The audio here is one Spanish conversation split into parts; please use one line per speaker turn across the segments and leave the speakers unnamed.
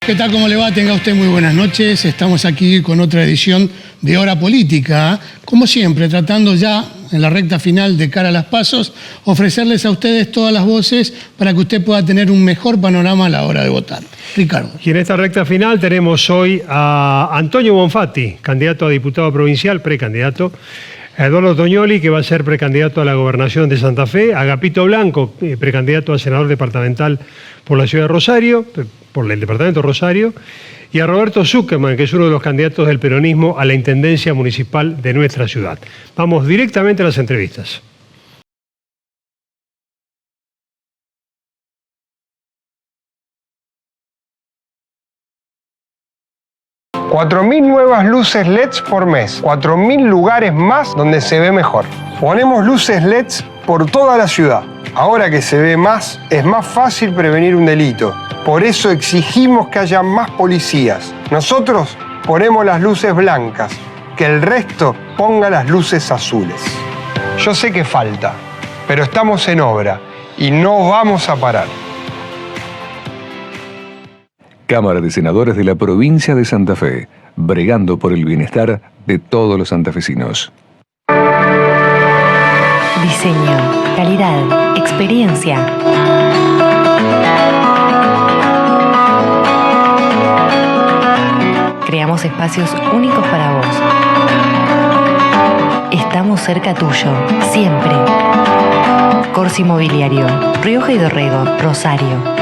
¿Qué tal? ¿Cómo le va? Tenga usted muy buenas noches. Estamos aquí con otra edición de Hora Política. Como siempre, tratando ya en la recta final de cara a las PASO, ofrecerles a ustedes todas las voces para que usted pueda tener un mejor panorama a la hora de votar. Ricardo.
Y en esta recta final tenemos hoy a Antonio Bonfatti, candidato a diputado provincial, precandidato. A Eduardo Toñoli, que va a ser precandidato a la gobernación de Santa Fe. A Agapito Blanco, precandidato a senador departamental por la ciudad de Rosario, por el departamento de Rosario. Y a Roberto Zuckerman, que es uno de los candidatos del peronismo a la intendencia municipal de nuestra ciudad. Vamos directamente a las entrevistas.
$4.000 nuevas luces LEDs por mes, 4.000 lugares más donde se ve mejor. Ponemos luces LEDs por toda la ciudad. Ahora que se ve más, es más fácil prevenir un delito. Por eso exigimos que haya más policías. Nosotros ponemos las luces blancas, que el resto ponga las luces azules. Yo sé que falta, pero estamos en obra y no vamos a parar.
Cámara de Senadores de la Provincia de Santa Fe, bregando por el bienestar de todos los santafesinos.
Diseño, calidad, experiencia. Creamos espacios únicos para vos. Estamos cerca tuyo, siempre. Corsi Mobiliario, Rioja y Dorrego, Rosario.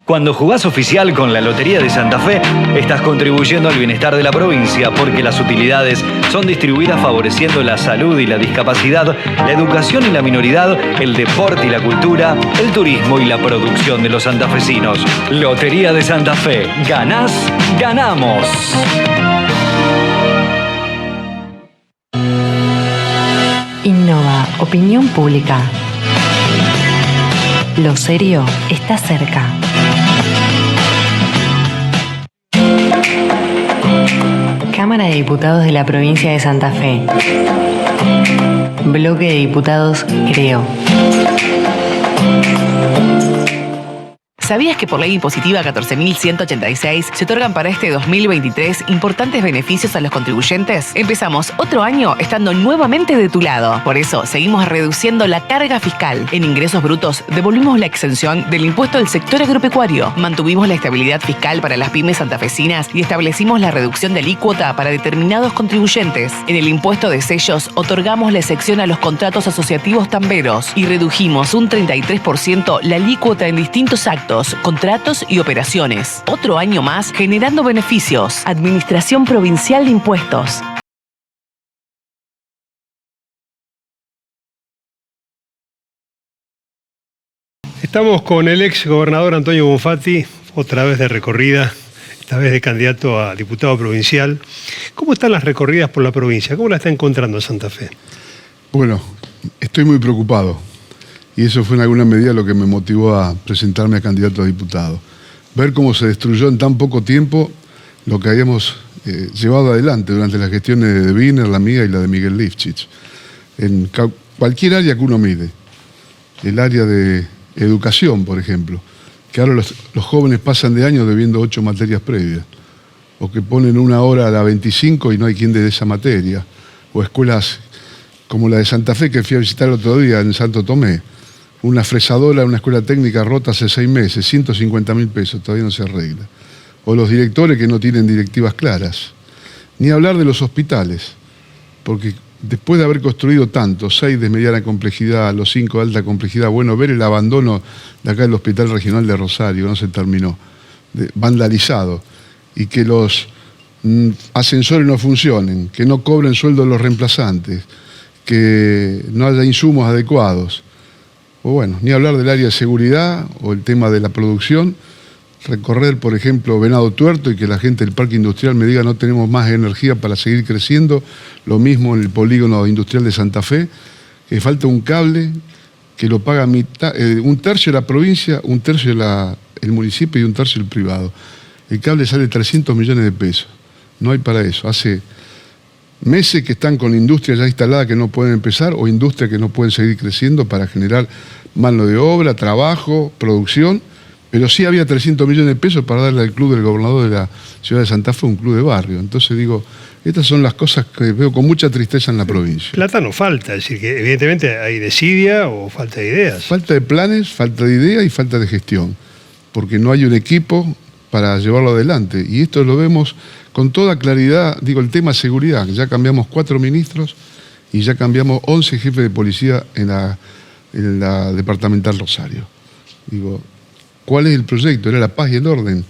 Cuando jugás oficial con la Lotería de Santa Fe, estás contribuyendo al bienestar de la provincia porque las utilidades son distribuidas favoreciendo la salud y la discapacidad, la educación y la minoridad, el deporte y la cultura, el turismo y la producción de los santafesinos. Lotería de Santa Fe. Ganás, ganamos.
Innova, opinión pública. Lo serio está cerca. Cámara de Diputados de la Provincia de Santa Fe. Bloque de Diputados Creo.
¿Sabías que por ley impositiva 14.186 se otorgan para este 2023 importantes beneficios a los contribuyentes? Empezamos otro año estando nuevamente de tu lado. Por eso, seguimos reduciendo la carga fiscal. En ingresos brutos, devolvimos la exención del impuesto del sector agropecuario. Mantuvimos la estabilidad fiscal para las pymes santafesinas y establecimos la reducción de alícuota para determinados contribuyentes. En el impuesto de sellos, otorgamos la excepción a los contratos asociativos tamberos y redujimos un 33% la alícuota en distintos actos, contratos y operaciones. Otro año más generando beneficios. Administración Provincial de Impuestos.
Estamos con el ex gobernador Antonio Bonfatti, otra vez de recorrida, esta vez de candidato a diputado provincial. ¿Cómo están las recorridas por la provincia? ¿Cómo la está encontrando Santa Fe?
Bueno, estoy muy preocupado. Y eso fue en alguna medida lo que me motivó a presentarme a candidato a diputado. Ver cómo se destruyó en tan poco tiempo lo que habíamos llevado adelante durante las gestiones de Wiener, la mía y la de Miguel Lifchich. En cualquier área que uno mide. El área de educación, por ejemplo. Que ahora los jóvenes pasan de años debiendo 8 materias previas. O que ponen una hora a la 25 y no hay quien dé esa materia. O escuelas como la de Santa Fe, que fui a visitar el otro día en Santo Tomé. Una fresadora de una escuela técnica rota hace 6 meses, 150.000 pesos, todavía no se arregla. O los directores que no tienen directivas claras. Ni hablar de los hospitales, porque después de haber construido tantos, 6 de mediana complejidad, los 5 de alta complejidad, bueno, ver el abandono de acá del Hospital Regional de Rosario, no se terminó, vandalizado, y que los ascensores no funcionen, que no cobren sueldo los reemplazantes, que no haya insumos adecuados. O bueno, ni hablar del área de seguridad o el tema de la producción. Recorrer, por ejemplo, Venado Tuerto y que la gente del parque industrial me diga no tenemos más energía para seguir creciendo. Lo mismo en el polígono industrial de Santa Fe, que falta un cable que lo paga un tercio de la provincia, un tercio el municipio y un tercio el privado. El cable sale 300 millones de pesos. No hay para eso. Hace meses que están con industrias ya instaladas que no pueden empezar o industrias que no pueden seguir creciendo para generar mano de obra, trabajo, producción, Pero sí había 300 millones de pesos para darle al club del gobernador de la ciudad de Santa Fe, un club de barrio. Entonces digo, estas son las cosas que veo con mucha tristeza en la provincia.
Plata no falta, es decir, que evidentemente hay desidia o falta de ideas.
Falta de planes, falta de idea y falta de gestión, porque no hay un equipo para llevarlo adelante. Y esto lo vemos con toda claridad, digo, el tema seguridad. Ya cambiamos 4 ministros y ya cambiamos 11 jefes de policía en la departamental Rosario. Digo, ¿cuál es el proyecto? Era la paz y el orden.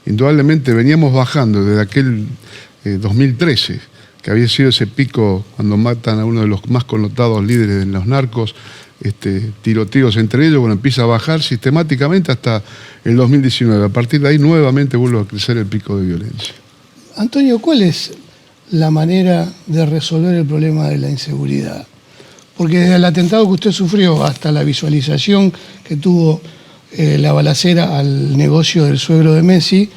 Indudablemente veníamos bajando desde aquel 2013, que había sido ese pico cuando matan a uno de los más connotados líderes de los narcos, tiroteos entre ellos, bueno, empieza a bajar sistemáticamente hasta el 2019. A partir de ahí nuevamente vuelve a crecer el pico de violencia.
Antonio, ¿cuál es la manera de resolver el problema de la inseguridad? Porque desde el atentado que usted sufrió hasta la visualización que tuvo la balacera al negocio del suegro de Messi,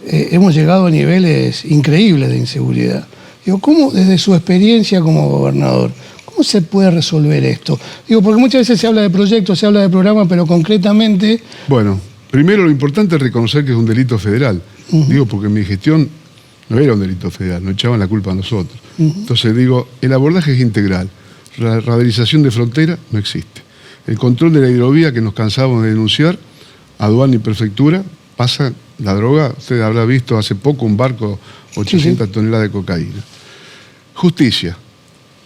hemos llegado a niveles increíbles de inseguridad. Digo, ¿cómo desde su experiencia como gobernador, cómo se puede resolver esto? Digo, porque muchas veces se habla de proyectos, se habla de programas, pero concretamente...
Bueno, primero lo importante es reconocer que es un delito federal. Digo, porque mi gestión no era un delito federal, nos echaban la culpa a nosotros. Entonces digo, el abordaje es integral. La radialización de frontera no existe. El control de la hidrovía que nos cansábamos de denunciar, aduana y prefectura, pasa la droga. Usted habrá visto hace poco un barco, 800 toneladas de cocaína. Justicia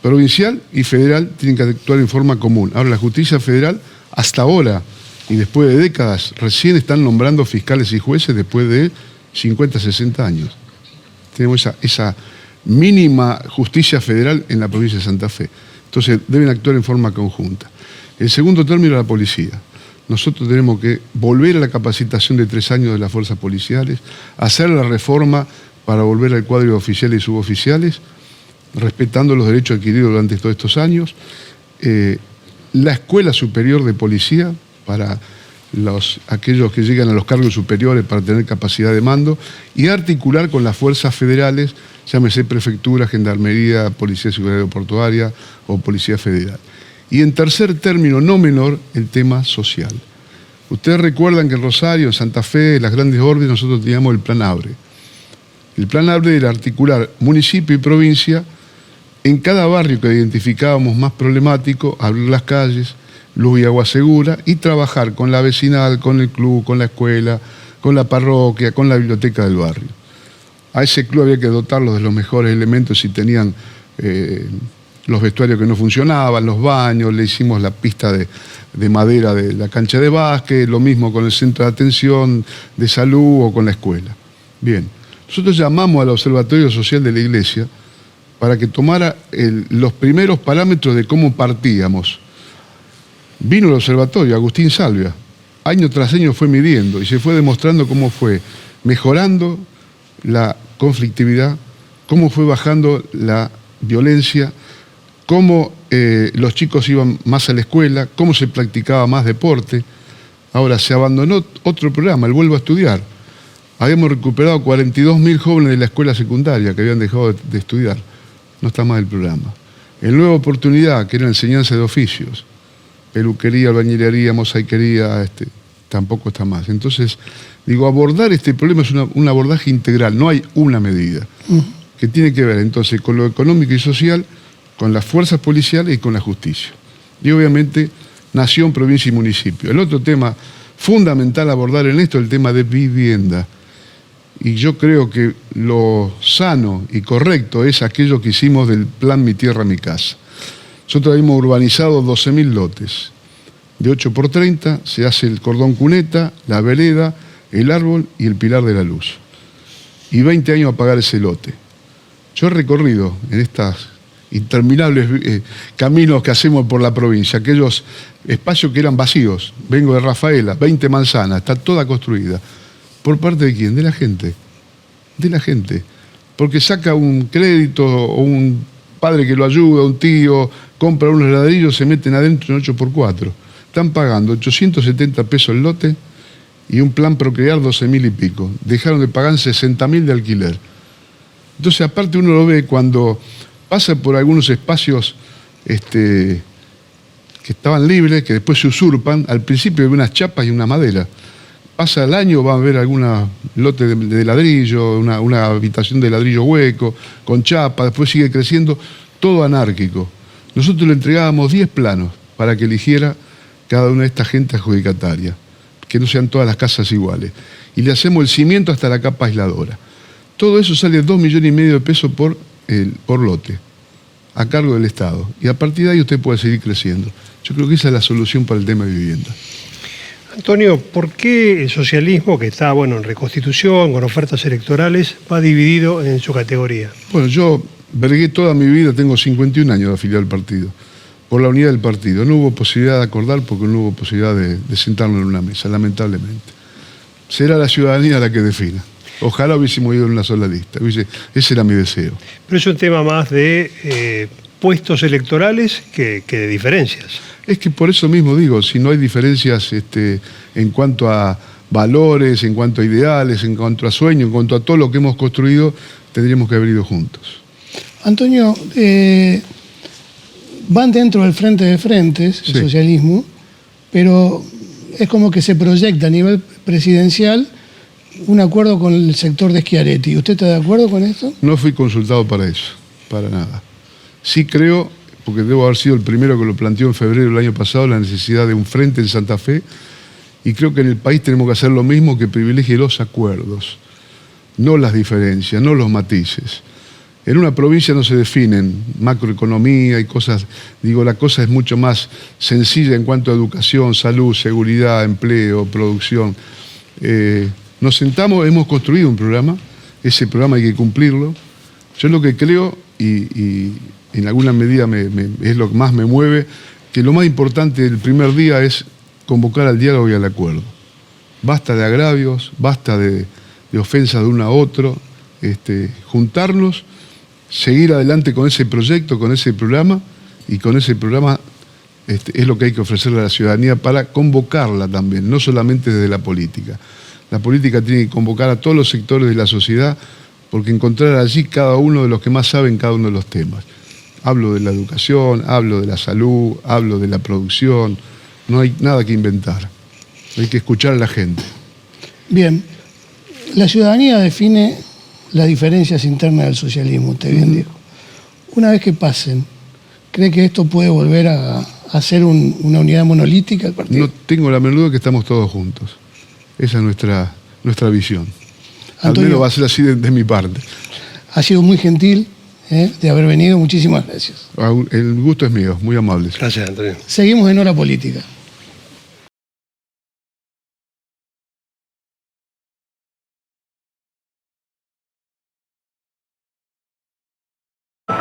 provincial y federal tienen que actuar en forma común. Ahora la justicia federal, hasta ahora, y después de décadas, recién están nombrando fiscales y jueces después de 50, 60 años. Tenemos esa mínima justicia federal en la provincia de Santa Fe. Entonces deben actuar en forma conjunta. En segundo término, la policía. Nosotros tenemos que volver a la capacitación de 3 años de las fuerzas policiales, hacer la reforma para volver al cuadro de oficiales y suboficiales, respetando los derechos adquiridos durante todos estos años. La Escuela Superior de Policía para aquellos que llegan a los cargos superiores para tener capacidad de mando, y articular con las fuerzas federales, llámese prefectura, gendarmería, policía de seguridad aeroportuaria o policía federal. Y en tercer término, no menor, el tema social. Ustedes recuerdan que en Rosario, en Santa Fe, en las grandes orbes, nosotros teníamos el Plan Abre. El Plan Abre era articular municipio y provincia en cada barrio que identificábamos más problemático, abrir las calles, luz y agua segura, y trabajar con la vecinal, con el club, con la escuela, con la parroquia, con la biblioteca del barrio. A ese club había que dotarlos de los mejores elementos si tenían los vestuarios que no funcionaban, los baños, le hicimos la pista de madera de la cancha de básquet, lo mismo con el centro de atención, de salud o con la escuela. Bien, nosotros llamamos al Observatorio Social de la Iglesia para que tomara los primeros parámetros de cómo partíamos. Vino el observatorio, Agustín Salvia, año tras año fue midiendo y se fue demostrando cómo fue mejorando la conflictividad, cómo fue bajando la violencia, cómo los chicos iban más a la escuela, cómo se practicaba más deporte. Ahora se abandonó otro programa, el Vuelvo a Estudiar. Habíamos recuperado 42.000 jóvenes de la escuela secundaria que habían dejado de estudiar. No está más el programa. El Nueva Oportunidad, que era enseñanza de oficios, peluquería, albañilería, mosaiquería, tampoco está más. Entonces, digo, abordar este problema es un abordaje integral, no hay una medida, que tiene que ver entonces con lo económico y social, con las fuerzas policiales y con la justicia. Y obviamente, nación, provincia y municipio. El otro tema fundamental a abordar en esto es el tema de vivienda. Y yo creo que lo sano y correcto es aquello que hicimos del plan Mi Tierra, Mi Casa. Nosotros hemos urbanizado 12.000 lotes. De 8 por 30 se hace el cordón cuneta, la vereda, el árbol y el pilar de la luz. Y 20 años a pagar ese lote. Yo he recorrido en estos interminables caminos que hacemos por la provincia, aquellos espacios que eran vacíos. Vengo de Rafaela, 20 manzanas, está toda construida. ¿Por parte de quién? De la gente. De la gente. Porque saca un crédito o un padre que lo ayuda, un tío, compra unos ladrillos, se meten adentro en 8x4. Están pagando 870 pesos el lote y un plan Procrear 12.000 y pico. Dejaron de pagar 60.000 de alquiler. Entonces, aparte uno lo ve cuando pasa por algunos espacios que estaban libres, que después se usurpan. Al principio había unas chapas y una madera. pasa el año, va a haber alguna lote de ladrillo, una habitación de ladrillo hueco, con chapa, después sigue creciendo, todo anárquico. Nosotros le entregábamos 10 planos para que eligiera cada una de estas gente adjudicataria, que no sean todas las casas iguales. Y le hacemos el cimiento hasta la capa aisladora. Todo eso sale 2,5 millones de pesos por lote, a cargo del Estado. Y a partir de ahí usted puede seguir creciendo. Yo creo que esa es la solución para el tema de vivienda.
Antonio, ¿por qué el socialismo, que está en reconstitución, con ofertas electorales, va dividido en su categoría?
Bueno, yo vergué toda mi vida, tengo 51 años de afiliado al partido, por la unidad del partido. No hubo posibilidad de acordar porque no hubo posibilidad de sentarnos en una mesa, lamentablemente. Será la ciudadanía la que defina. Ojalá hubiésemos ido en una sola lista. Ese era mi deseo.
Pero es un tema más de puestos electorales que de diferencias.
Es que por eso mismo digo, si no hay diferencias en cuanto a valores, en cuanto a ideales, en cuanto a sueños, en cuanto a todo lo que hemos construido, tendríamos que haber ido juntos.
Antonio, van dentro del frente de frentes, el socialismo, pero es como que se proyecta a nivel presidencial un acuerdo con el sector de Schiaretti. ¿Usted está de acuerdo con esto?
No fui consultado para eso, para nada. Sí creo, porque debo haber sido el primero que lo planteó en febrero del año pasado, la necesidad de un frente en Santa Fe, y creo que en el país tenemos que hacer lo mismo, que privilegie los acuerdos, no las diferencias, no los matices. En una provincia no se definen macroeconomía y cosas, la cosa es mucho más sencilla en cuanto a educación, salud, seguridad, empleo, producción. Nos sentamos, hemos construido un programa, ese programa hay que cumplirlo. Yo lo que creo, y en alguna medida es lo que más me mueve, que lo más importante del primer día es convocar al diálogo y al acuerdo. Basta de agravios, basta de ofensas de uno a otro, juntarnos, seguir adelante con ese proyecto, con ese programa, y con ese programa es lo que hay que ofrecerle a la ciudadanía para convocarla también, no solamente desde la política. La política tiene que convocar a todos los sectores de la sociedad, porque encontrar allí cada uno de los que más saben cada uno de los temas. Hablo de la educación, hablo de la salud, hablo de la producción. No hay nada que inventar. Hay que escuchar a la gente.
Bien. La ciudadanía define las diferencias internas del socialismo, usted bien dijo. Una vez que pasen, ¿cree que esto puede volver a ser una unidad monolítica del partido?
No tengo la menor duda que estamos todos juntos. Esa es nuestra visión. Antonio, al menos va a ser así de mi parte.
Ha sido muy gentil de haber venido. Muchísimas gracias.
El gusto es mío. Muy amables.
Gracias, Antonio.
Seguimos en Hora Política.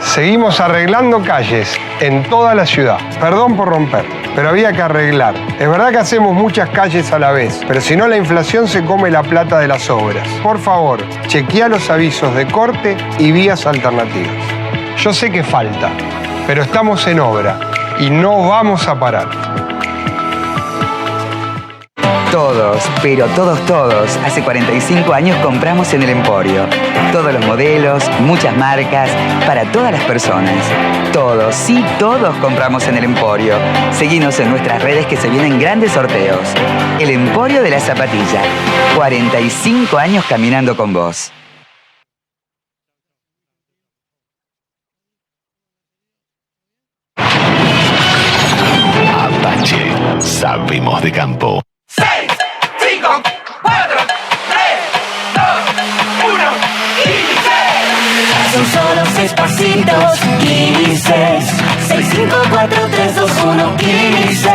Seguimos arreglando calles en toda la ciudad. Perdón por romper, pero había que arreglar. Es verdad que hacemos muchas calles a la vez, pero si no la inflación se come la plata de las obras. Por favor, chequea los avisos de corte y vías alternativas. Yo sé que falta, pero estamos en obra y no vamos a parar.
Todos, pero todos, hace 45 años compramos en el Emporio. Todos los modelos, muchas marcas, para todas las personas. Todos, sí, todos compramos en el Emporio. Seguinos en nuestras redes que se vienen grandes sorteos. El Emporio de la Zapatilla. 45 años caminando con vos.
Apache, sabemos de campo.
6, 5, 4, 3, 2, 1, 15. Son solo 6 pasitos, 15. 6, 5, 4, 3, 2, 1, 15.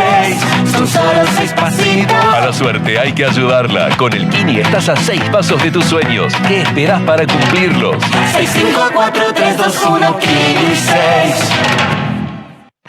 Son solo 6 pasitos.
A la suerte hay que ayudarla. Con el Kini estás a 6 pasos de tus sueños. ¿Qué esperás para cumplirlos?
6, 5, 4, 3, 2, 1, 15.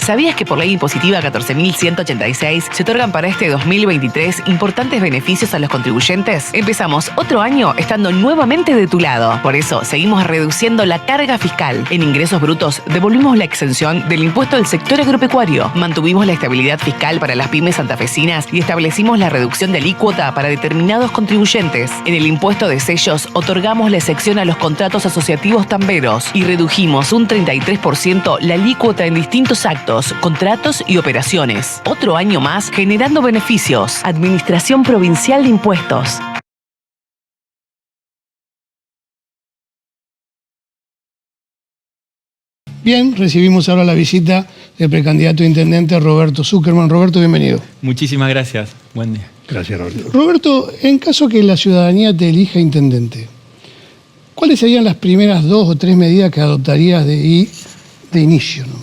¿Sabías que por ley impositiva 14.186 se otorgan para este 2023 importantes beneficios a los contribuyentes? Empezamos otro año estando nuevamente de tu lado. Por eso seguimos reduciendo la carga fiscal. En ingresos brutos devolvimos la exención del impuesto del sector agropecuario. Mantuvimos la estabilidad fiscal para las pymes santafesinas y establecimos la reducción de alícuota para determinados contribuyentes. En el impuesto de sellos otorgamos la excepción a los contratos asociativos tamberos y redujimos un 33% la alícuota en distintos actos datos, contratos y operaciones. Otro año más generando beneficios. Administración Provincial de Impuestos.
Bien, recibimos ahora la visita del precandidato a intendente Roberto Zuckerman. Roberto, bienvenido.
Muchísimas gracias. Buen día.
Gracias, Roberto.
Roberto, en caso que la ciudadanía te elija intendente, ¿cuáles serían las primeras 2 o 3 medidas que adoptarías de inicio? ¿No?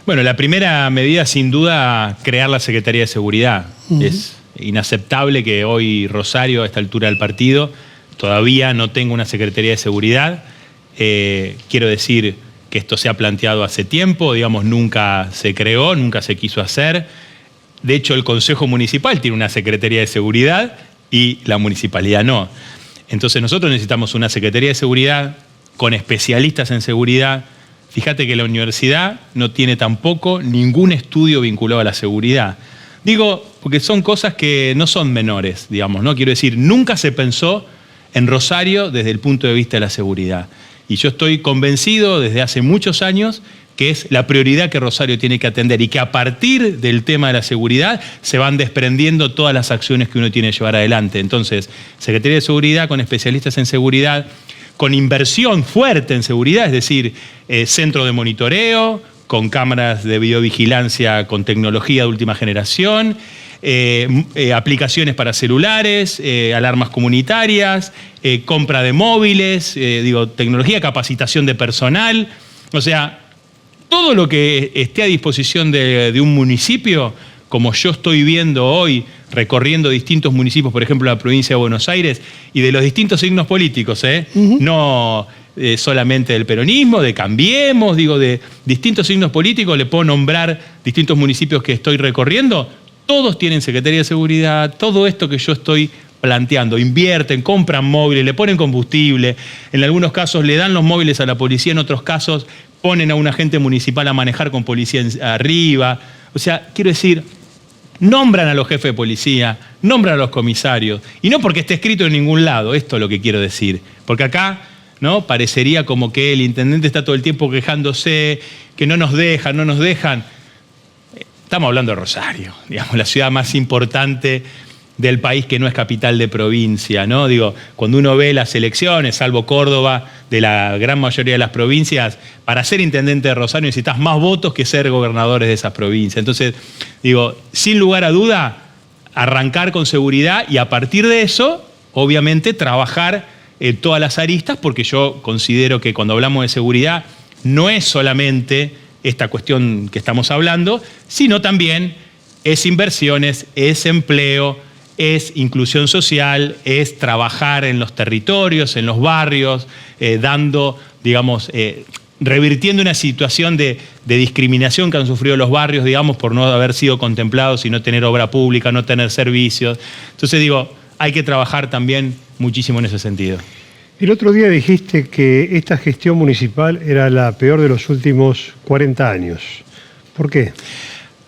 Bueno, la primera medida, sin duda, crear la Secretaría de Seguridad. Es inaceptable que hoy Rosario, a esta altura del partido, todavía no tenga una Secretaría de Seguridad. Quiero decir que esto se ha planteado hace tiempo, digamos, nunca se creó, nunca se quiso hacer. De hecho, el Consejo Municipal tiene una Secretaría de Seguridad y la municipalidad no. Entonces nosotros necesitamos una Secretaría de Seguridad con especialistas en seguridad. Fíjate que la universidad no tiene tampoco ningún estudio vinculado a la seguridad. Digo, porque son cosas que no son menores, digamos, ¿no? Quiero decir, nunca se pensó en Rosario desde el punto de vista de la seguridad. Y yo estoy convencido desde hace muchos años que es la prioridad que Rosario tiene que atender y que a partir del tema de la seguridad se van desprendiendo todas las acciones que uno tiene que llevar adelante. Entonces, Secretaría de Seguridad con especialistas en seguridad, con inversión fuerte en seguridad, es decir, centro de monitoreo, con cámaras de videovigilancia con tecnología de última generación, aplicaciones para celulares, alarmas comunitarias, compra de móviles, tecnología, capacitación de personal. O sea, todo lo que esté a disposición de un municipio, como yo estoy viendo hoy, recorriendo distintos municipios, por ejemplo, la provincia de Buenos Aires, y de los distintos signos políticos, no solamente del peronismo, de Cambiemos, de distintos signos políticos, le puedo nombrar distintos municipios que estoy recorriendo. Todos tienen Secretaría de Seguridad, todo esto que yo estoy planteando, invierten, compran móviles, le ponen combustible, en algunos casos le dan los móviles a la policía, en otros casos ponen a un agente municipal a manejar con policía arriba. O sea, quiero decir, nombran a los jefes de policía, nombran a los comisarios, y no porque esté escrito en ningún lado, esto es lo que quiero decir, porque acá, ¿no?, parecería como que el intendente está todo el tiempo quejándose, que no nos dejan. Estamos hablando de Rosario, digamos, la ciudad más importante del país que no es capital de provincia, ¿no? Cuando uno ve las elecciones, salvo Córdoba, de la gran mayoría de las provincias, para ser intendente de Rosario necesitas más votos que ser gobernadores de esas provincias. Entonces, sin lugar a duda, arrancar con seguridad y a partir de eso, obviamente, trabajar todas las aristas, porque yo considero que cuando hablamos de seguridad no es solamente esta cuestión que estamos hablando, sino también es inversiones, es empleo, es inclusión social, es trabajar en los territorios, en los barrios, revirtiendo una situación de discriminación que han sufrido los barrios, por no haber sido contemplados y no tener obra pública, no tener servicios. Entonces hay que trabajar también muchísimo en ese sentido.
El otro día dijiste que esta gestión municipal era la peor de los últimos 40 años. ¿Por qué?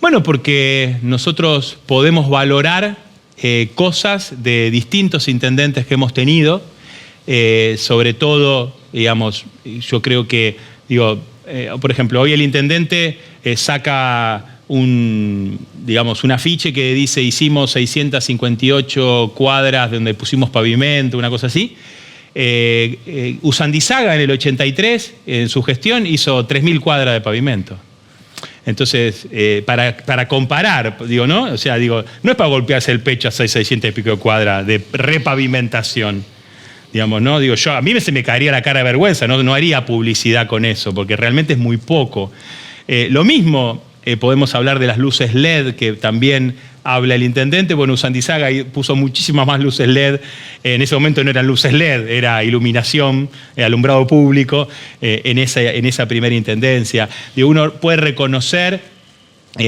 Bueno, porque nosotros podemos valorar cosas de distintos intendentes que hemos tenido, sobre todo, yo creo que, por ejemplo, hoy el intendente saca un afiche que dice hicimos 658 cuadras donde pusimos pavimento, una cosa así. Usandizaga en el 83, en su gestión, hizo 3.000 cuadras de pavimento. Entonces, para comparar, ¿no? O sea, no es para golpearse el pecho a 600 y pico de cuadras de repavimentación, ¿no? A mí se me caería la cara de vergüenza, no haría publicidad con eso, porque realmente es muy poco. Lo mismo podemos hablar de las luces LED, que también habla el intendente. Bueno, Usandizaga puso muchísimas más luces LED. En ese momento no eran luces LED, era iluminación, alumbrado público en esa primera intendencia. Uno puede reconocer,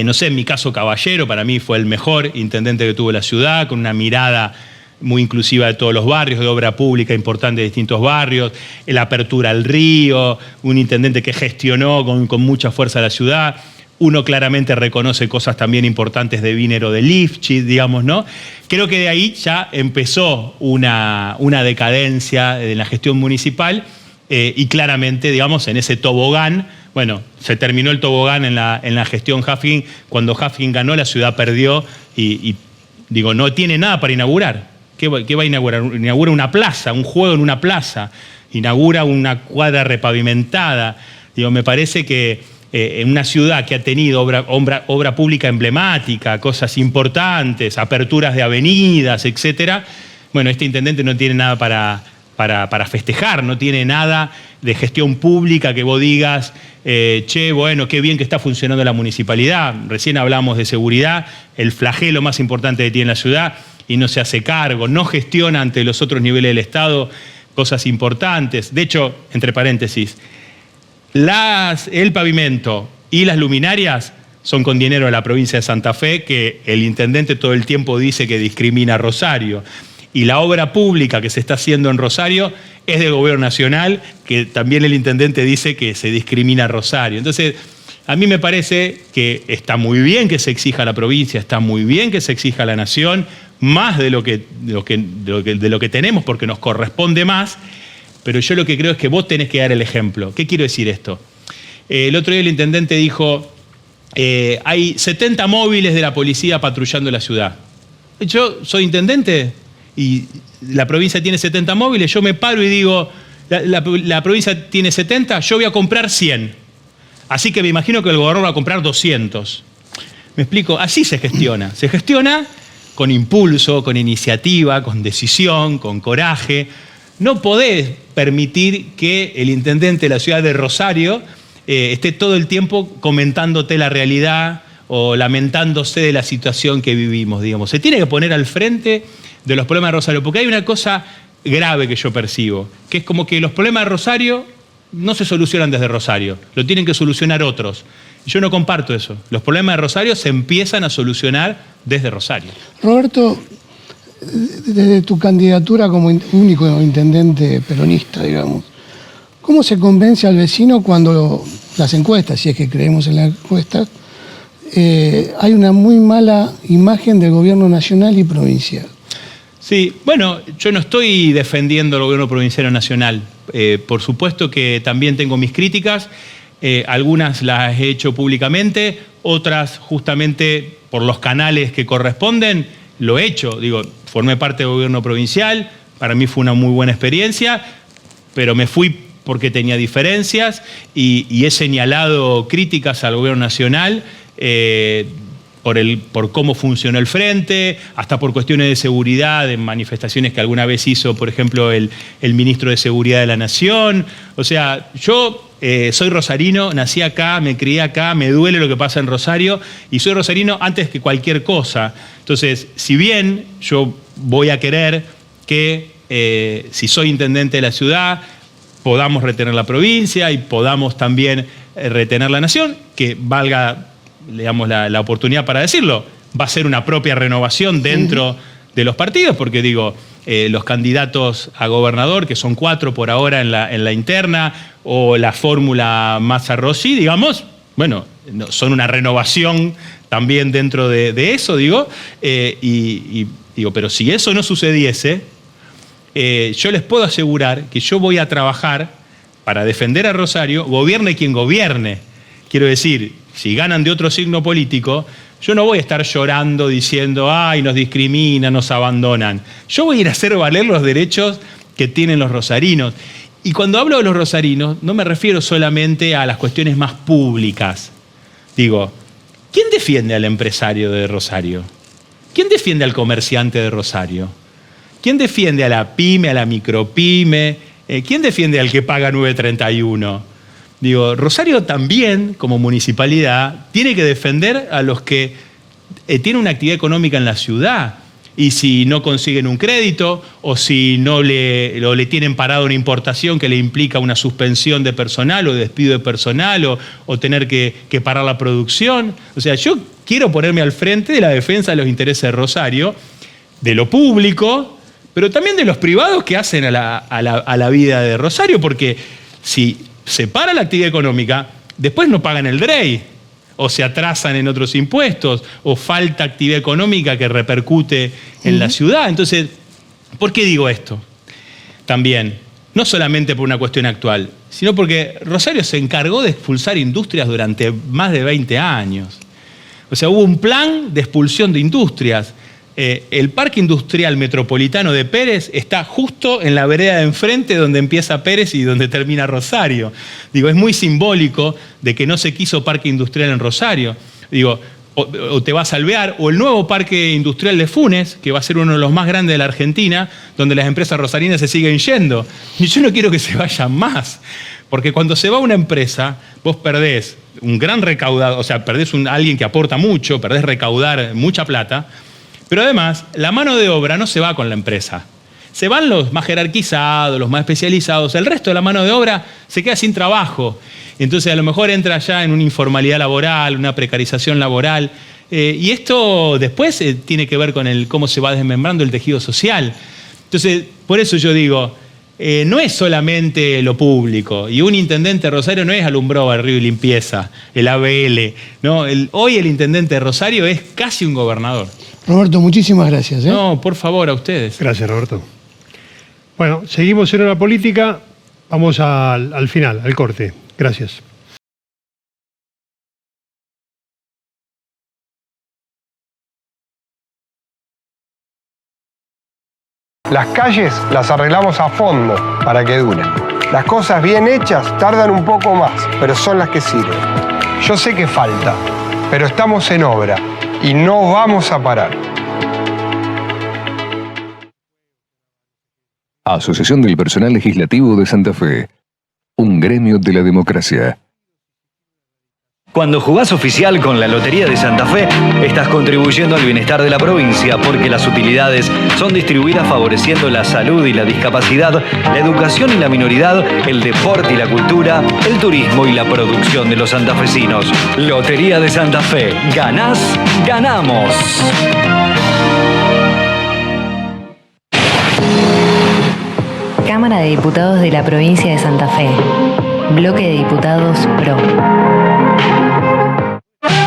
no sé, en mi caso Caballero, para mí fue el mejor intendente que tuvo la ciudad, con una mirada muy inclusiva de todos los barrios, de obra pública importante de distintos barrios, la apertura al río, un intendente que gestionó con mucha fuerza la ciudad. Uno claramente reconoce cosas también importantes de Vínero de Lifchitz, ¿no? Creo que de ahí ya empezó una decadencia en la gestión municipal y claramente, en ese tobogán Bueno, se terminó el tobogán en la gestión Huffington. Cuando Huffington ganó, la ciudad perdió y digo, no tiene nada para inaugurar. ¿Qué va a inaugurar? Inaugura una plaza, un juego en una plaza, inaugura una cuadra repavimentada. Digo, me parece que en una ciudad que ha tenido obra pública emblemática, cosas importantes, aperturas de avenidas, etcétera, bueno, este intendente no tiene nada para festejar, no tiene nada de gestión pública que vos digas, che, bueno, qué bien que está funcionando la municipalidad. Recién hablamos de seguridad, el flagelo más importante que tiene la ciudad, y no se hace cargo, no gestiona ante los otros niveles del Estado cosas importantes. De hecho, entre paréntesis, el pavimento y las luminarias son con dinero de la provincia de Santa Fe, que el intendente todo el tiempo dice que discrimina a Rosario. Y la obra pública que se está haciendo en Rosario es del gobierno nacional, que también el intendente dice que se discrimina a Rosario. Entonces, a mí me parece que está muy bien que se exija a la provincia, está muy bien que se exija a la nación, más de lo que tenemos, porque nos corresponde más, pero yo lo que creo es que vos tenés que dar el ejemplo. ¿Qué quiero decir esto? El otro día el intendente dijo, hay 70 móviles de la policía patrullando la ciudad. Yo soy intendente y la provincia tiene 70 móviles, yo me paro y digo, la provincia tiene 70, yo voy a comprar 100. Así que me imagino que el gobernador va a comprar 200. ¿Me explico? Así se gestiona. Se gestiona con impulso, con iniciativa, con decisión, con coraje. No podés permitir que el intendente de la ciudad de Rosario esté todo el tiempo comentándote la realidad o lamentándose de la situación que vivimos, digamos. Se tiene que poner al frente de los problemas de Rosario, porque hay una cosa grave que yo percibo, que es como que los problemas de Rosario no se solucionan desde Rosario, lo tienen que solucionar otros. Yo no comparto eso. Los problemas de Rosario se empiezan a solucionar desde Rosario.
Roberto, desde tu candidatura como único intendente peronista, digamos, ¿cómo se convence al vecino cuando las encuestas, si es que creemos en las encuestas, hay una muy mala imagen del gobierno nacional y provincial?
Sí, bueno, yo no estoy defendiendo el gobierno provincial o nacional. Por supuesto que también tengo mis críticas. Algunas las he hecho públicamente, otras justamente por los canales que corresponden lo he hecho. Digo, formé parte del gobierno provincial, para mí fue una muy buena experiencia, pero me fui porque tenía diferencias y he señalado críticas al gobierno nacional por cómo funcionó el frente, hasta por cuestiones de seguridad, en manifestaciones que alguna vez hizo, por ejemplo, el ministro de Seguridad de la Nación. O sea, yo soy rosarino, nací acá, me crié acá, me duele lo que pasa en Rosario y soy rosarino antes que cualquier cosa. Entonces, si bien yo voy a querer que, si soy intendente de la ciudad, podamos retener la provincia y podamos también retener la nación, que valga, digamos, la oportunidad para decirlo, va a ser una propia renovación dentro de los partidos, porque digo, los candidatos a gobernador, que son 4 por ahora en la interna, o la fórmula Massa-Rossi, digamos, bueno, son una renovación también dentro de eso, digo, digo, pero si eso no sucediese, yo les puedo asegurar que yo voy a trabajar para defender a Rosario, gobierne quien gobierne. Quiero decir, si ganan de otro signo político, yo no voy a estar llorando diciendo, ay, nos discriminan, nos abandonan. Yo voy a ir a hacer valer los derechos que tienen los rosarinos. Y cuando hablo de los rosarinos, no me refiero solamente a las cuestiones más públicas. Digo, ¿quién defiende al empresario de Rosario? ¿Quién defiende al comerciante de Rosario? ¿Quién defiende a la pyme, a la micropyme? ¿Quién defiende al que paga 9.31? Digo, Rosario también, como municipalidad, tiene que defender a los que tienen una actividad económica en la ciudad. Y si no consiguen un crédito o si no le tienen parado una importación que le implica una suspensión de personal o despido de personal o tener que parar la producción. O sea, yo quiero ponerme al frente de la defensa de los intereses de Rosario, de lo público, pero también de los privados que hacen a la vida de Rosario, porque si se para la actividad económica, después no pagan el DREI, o se atrasan en otros impuestos, o falta actividad económica que repercute en la ciudad. Entonces, ¿por qué digo esto? También, no solamente por una cuestión actual, sino porque Rosario se encargó de expulsar industrias durante más de 20 años. O sea, hubo un plan de expulsión de industrias. El Parque Industrial Metropolitano de Pérez está justo en la vereda de enfrente donde empieza Pérez y donde termina Rosario. Digo, es muy simbólico de que no se quiso parque industrial en Rosario. Digo, o te vas a Alvear, o el nuevo Parque Industrial de Funes, que va a ser uno de los más grandes de la Argentina, donde las empresas rosarinas se siguen yendo. Y yo no quiero que se vayan más, porque cuando se va una empresa, vos perdés un gran recaudador, o sea, perdés alguien que aporta mucho, perdés recaudar mucha plata, pero además, la mano de obra no se va con la empresa. Se van los más jerarquizados, los más especializados. El resto de la mano de obra se queda sin trabajo. Entonces, a lo mejor entra ya en una informalidad laboral, una precarización laboral. Y esto después tiene que ver con cómo se va desmembrando el tejido social. Entonces, por eso yo digo, no es solamente lo público. Y un intendente de Rosario no es alumbrado, barrio y limpieza, el ABL. ¿No? Hoy el intendente de Rosario es casi un gobernador.
Roberto, muchísimas gracias.
No, por favor, a ustedes.
Gracias, Roberto. Bueno, seguimos en Hora Política. Vamos al final, al corte. Gracias.
Las calles las arreglamos a fondo para que duren. Las cosas bien hechas tardan un poco más, pero son las que sirven. Yo sé que falta, pero estamos en obra y no vamos a parar.
Asociación del Personal Legislativo de Santa Fe. Un gremio de la democracia.
Cuando jugás oficial con la Lotería de Santa Fe, estás contribuyendo al bienestar de la provincia porque las utilidades son distribuidas favoreciendo la salud y la discapacidad, la educación y la minoridad, el deporte y la cultura, el turismo y la producción de los santafesinos. Lotería de Santa Fe. Ganás, ganamos.
Cámara de Diputados de la Provincia de Santa Fe. Bloque de Diputados PRO.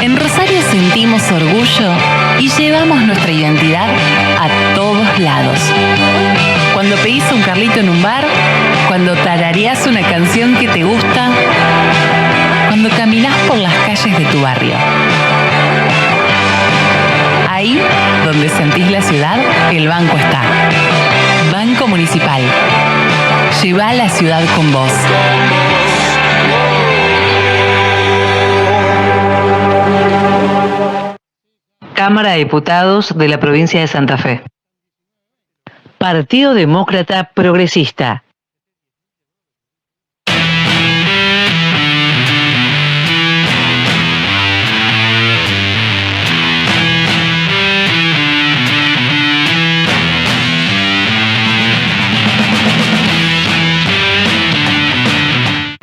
En Rosario sentimos orgullo y llevamos nuestra identidad a todos lados. Cuando pedís un Carlito en un bar, cuando tarareás una canción que te gusta, cuando caminás por las calles de tu barrio. Ahí, donde sentís la ciudad, el banco está. Banco Municipal. Lleva la ciudad con vos.
Cámara de Diputados de la Provincia de Santa Fe. Partido Demócrata Progresista.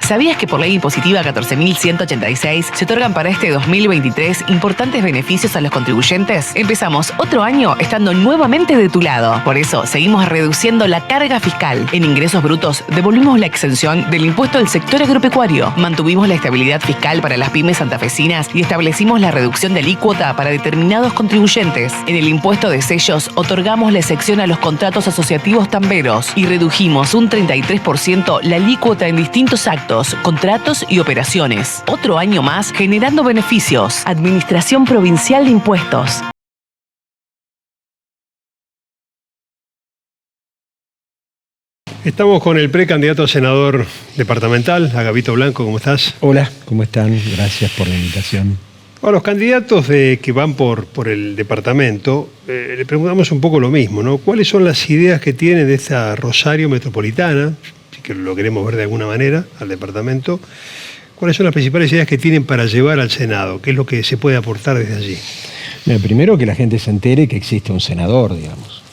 ¿Sabías que por ley impositiva 14.186 se otorgan para este 2023 importantes beneficios a los contribuyentes? Empezamos otro año estando nuevamente de tu lado. Por eso, seguimos reduciendo la carga fiscal. En ingresos brutos, devolvimos la exención del impuesto del sector agropecuario. Mantuvimos la estabilidad fiscal para las pymes santafesinas y establecimos la reducción de alícuota para determinados contribuyentes. En el impuesto de sellos, otorgamos la excepción a los contratos asociativos tamberos y redujimos un 33% la alícuota en distintos actos, contratos y operaciones. Otro año más generando beneficios. Administración Provincial de Impuestos.
Estamos con el precandidato a senador departamental, Agapito Blanco. ¿Cómo estás?
Hola, ¿cómo están? Gracias por la invitación.
A los candidatos que van por el departamento, le preguntamos un poco lo mismo, ¿no? ¿Cuáles son las ideas que tienen de esta Rosario metropolitana, que lo queremos ver de alguna manera, al departamento? ¿Cuáles son las principales ideas que tienen para llevar al Senado? ¿Qué es lo que se puede aportar desde allí?
Mira, primero que la gente se entere que existe un senador, digamos.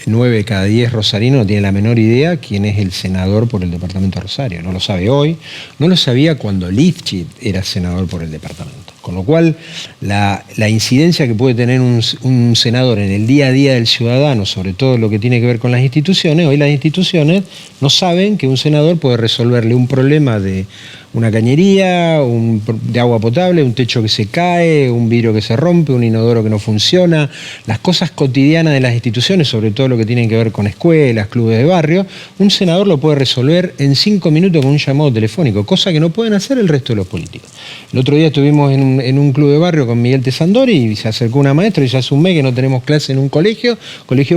9 de cada 10 rosarinos no tienen la menor idea quién es el senador por el departamento de Rosario. No lo sabe hoy, no lo sabía cuando Lifchit era senador por el departamento. Con lo cual, la incidencia que puede tener un senador en el día a día del ciudadano, sobre todo lo que tiene que ver con las instituciones, hoy las instituciones no saben que un senador puede resolverle un problema de una cañería, de agua potable, un techo que se cae, un vidrio que se rompe, un inodoro que no funciona, las cosas cotidianas de las instituciones, sobre todo lo que tiene que ver con escuelas, clubes de barrio, un senador lo puede resolver en 5 minutos con un llamado telefónico, cosa que no pueden hacer el resto de los políticos. El otro día estuvimos en un club de barrio con Miguel Tesandori y se acercó una maestra y ya hace un mes que no tenemos clase en un colegio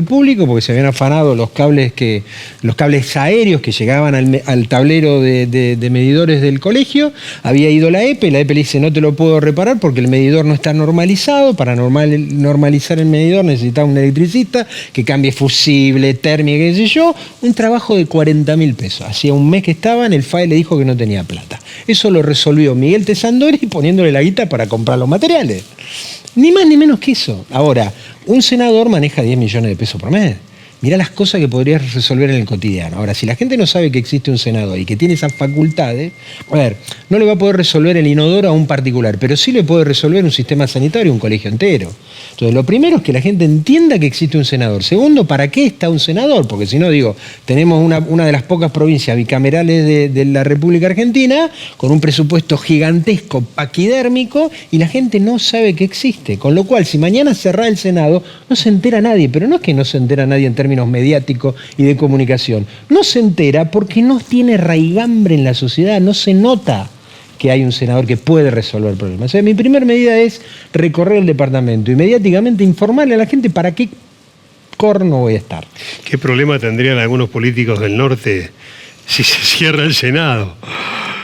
público, porque se habían afanado los cables aéreos que llegaban al tablero de medidores del colegio. Había ido la EPE le dice no te lo puedo reparar porque el medidor no está normalizado. Para normalizar el medidor necesitaba un electricista que cambie fusible, térmica, qué sé yo. Un trabajo de 40.000 pesos. Hacía un mes que estaba, en el FAE le dijo que no tenía plata. Eso lo resolvió Miguel Tesandori poniéndole la guita para comprar los materiales. Ni más ni menos que eso. Ahora, un senador maneja 10 millones de pesos por mes. Mirá las cosas que podrías resolver en el cotidiano. Ahora, si la gente no sabe que existe un senador y que tiene esas facultades, a ver, no le va a poder resolver el inodoro a un particular, pero sí le puede resolver un sistema sanitario, un colegio entero. Entonces, lo primero es que la gente entienda que existe un senador. Segundo, ¿para qué está un senador? Porque si no, tenemos una de las pocas provincias bicamerales de la República Argentina, con un presupuesto gigantesco, paquidérmico, y la gente no sabe que existe. Con lo cual, si mañana cerrá el Senado, no se entera nadie, pero no es que no se entera nadie en términos mediáticos y de comunicación. No se entera porque no tiene raigambre en la sociedad, no se nota que hay un senador que puede resolver problemas. O sea, mi primera medida es recorrer el departamento y mediáticamente informarle a la gente para qué corno voy a estar.
¿Qué problema tendrían algunos políticos del norte si se cierra el Senado?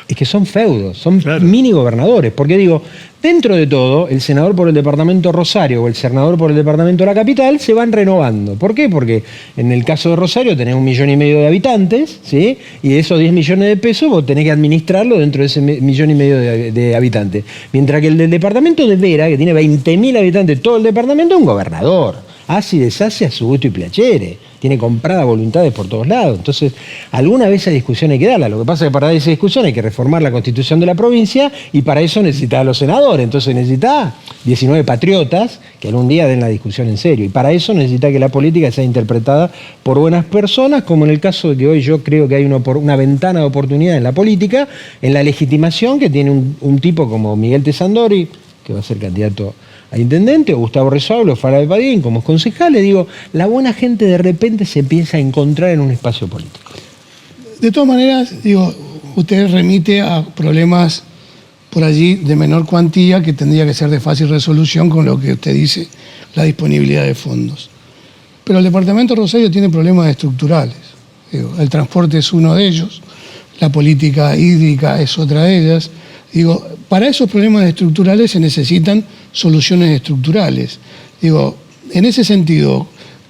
Es que son feudos, son mini gobernadores, porque digo, dentro de todo, el senador por el departamento Rosario o el senador por el departamento de la capital se van renovando. ¿Por qué? Porque en el caso de Rosario tenés 1,5 millones de habitantes, ¿sí? Y de esos 10 millones de pesos vos tenés que administrarlo dentro de ese 1,5 millones de habitantes. Mientras que el del departamento de Vera, que tiene 20.000 habitantes, todo el departamento, es un gobernador. Hace y deshace a su gusto y placere. Tiene comprada voluntades por todos lados. Entonces, alguna vez esa discusión hay que darla. Lo que pasa es que para esa discusión hay que reformar la Constitución de la provincia y para eso necesita a los senadores. Entonces necesita 19 patriotas que algún día den la discusión en serio. Y para eso necesita que la política sea interpretada por buenas personas, como en el caso de que hoy yo creo que hay una ventana de oportunidad en la política, en la legitimación que tiene un tipo como Miguel Tesandori, que va a ser candidato a intendente, o Gustavo Resuablo, Fara de Padín, como concejales. Digo, la buena gente de repente se empieza a encontrar en un espacio político.
De todas maneras, usted remite a problemas por allí de menor cuantía que tendría que ser de fácil resolución con lo que usted dice, la disponibilidad de fondos. Pero el departamento Rosario tiene problemas estructurales. El transporte es uno de ellos, la política hídrica es otra de ellas. Para esos problemas estructurales se necesitan soluciones estructurales. En ese sentido,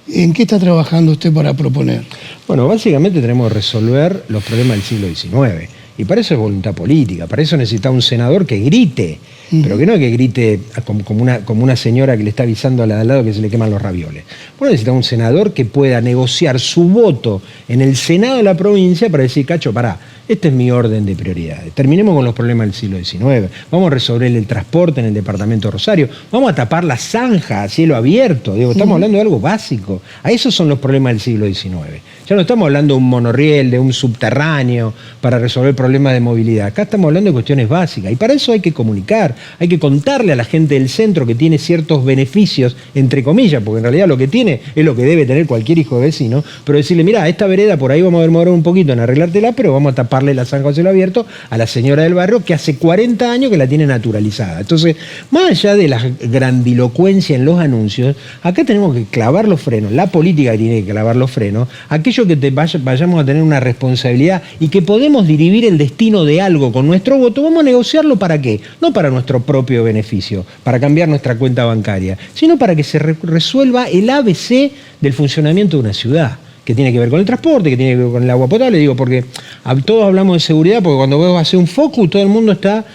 ¿en qué está trabajando usted para proponer?
Bueno, básicamente tenemos que resolver los problemas del siglo XIX. Y para eso es voluntad política, para eso necesita un senador que grite, pero que no que grite como una señora que le está avisando a la de al lado que se le queman los ravioles. Bueno, necesita un senador que pueda negociar su voto en el Senado de la provincia para decir, Cacho, pará, este es mi orden de prioridades. Terminemos con los problemas del siglo XIX. Vamos a resolver el transporte en el departamento de Rosario. Vamos a tapar la zanja a cielo abierto. Estamos hablando de algo básico. A esos son los problemas del siglo XIX. Ya no estamos hablando de un monorriel, de un subterráneo para resolver problemas de movilidad. Acá estamos hablando de cuestiones básicas. Y para eso hay que comunicar, hay que contarle a la gente del centro que tiene ciertos beneficios, entre comillas, porque en realidad lo que tiene es lo que debe tener cualquier hijo de vecino, pero decirle, mira, esta vereda por ahí vamos a demorar un poquito en arreglártela, pero vamos a taparle la zanja a cielo abierto a la señora del barrio que hace 40 años que la tiene naturalizada. Entonces, más allá de la grandilocuencia en los anuncios, acá tenemos que clavar los frenos, la política tiene que clavar los frenos, aquello que vayamos a tener una responsabilidad y que podemos dirigir el destino de algo con nuestro voto, vamos a negociarlo ¿para qué? No para nuestro propio beneficio, para cambiar nuestra cuenta bancaria, sino para que se resuelva el ABC del funcionamiento de una ciudad, que tiene que ver con el transporte, que tiene que ver con el agua potable, porque todos hablamos de seguridad, porque cuando vos haces un focus, todo el mundo está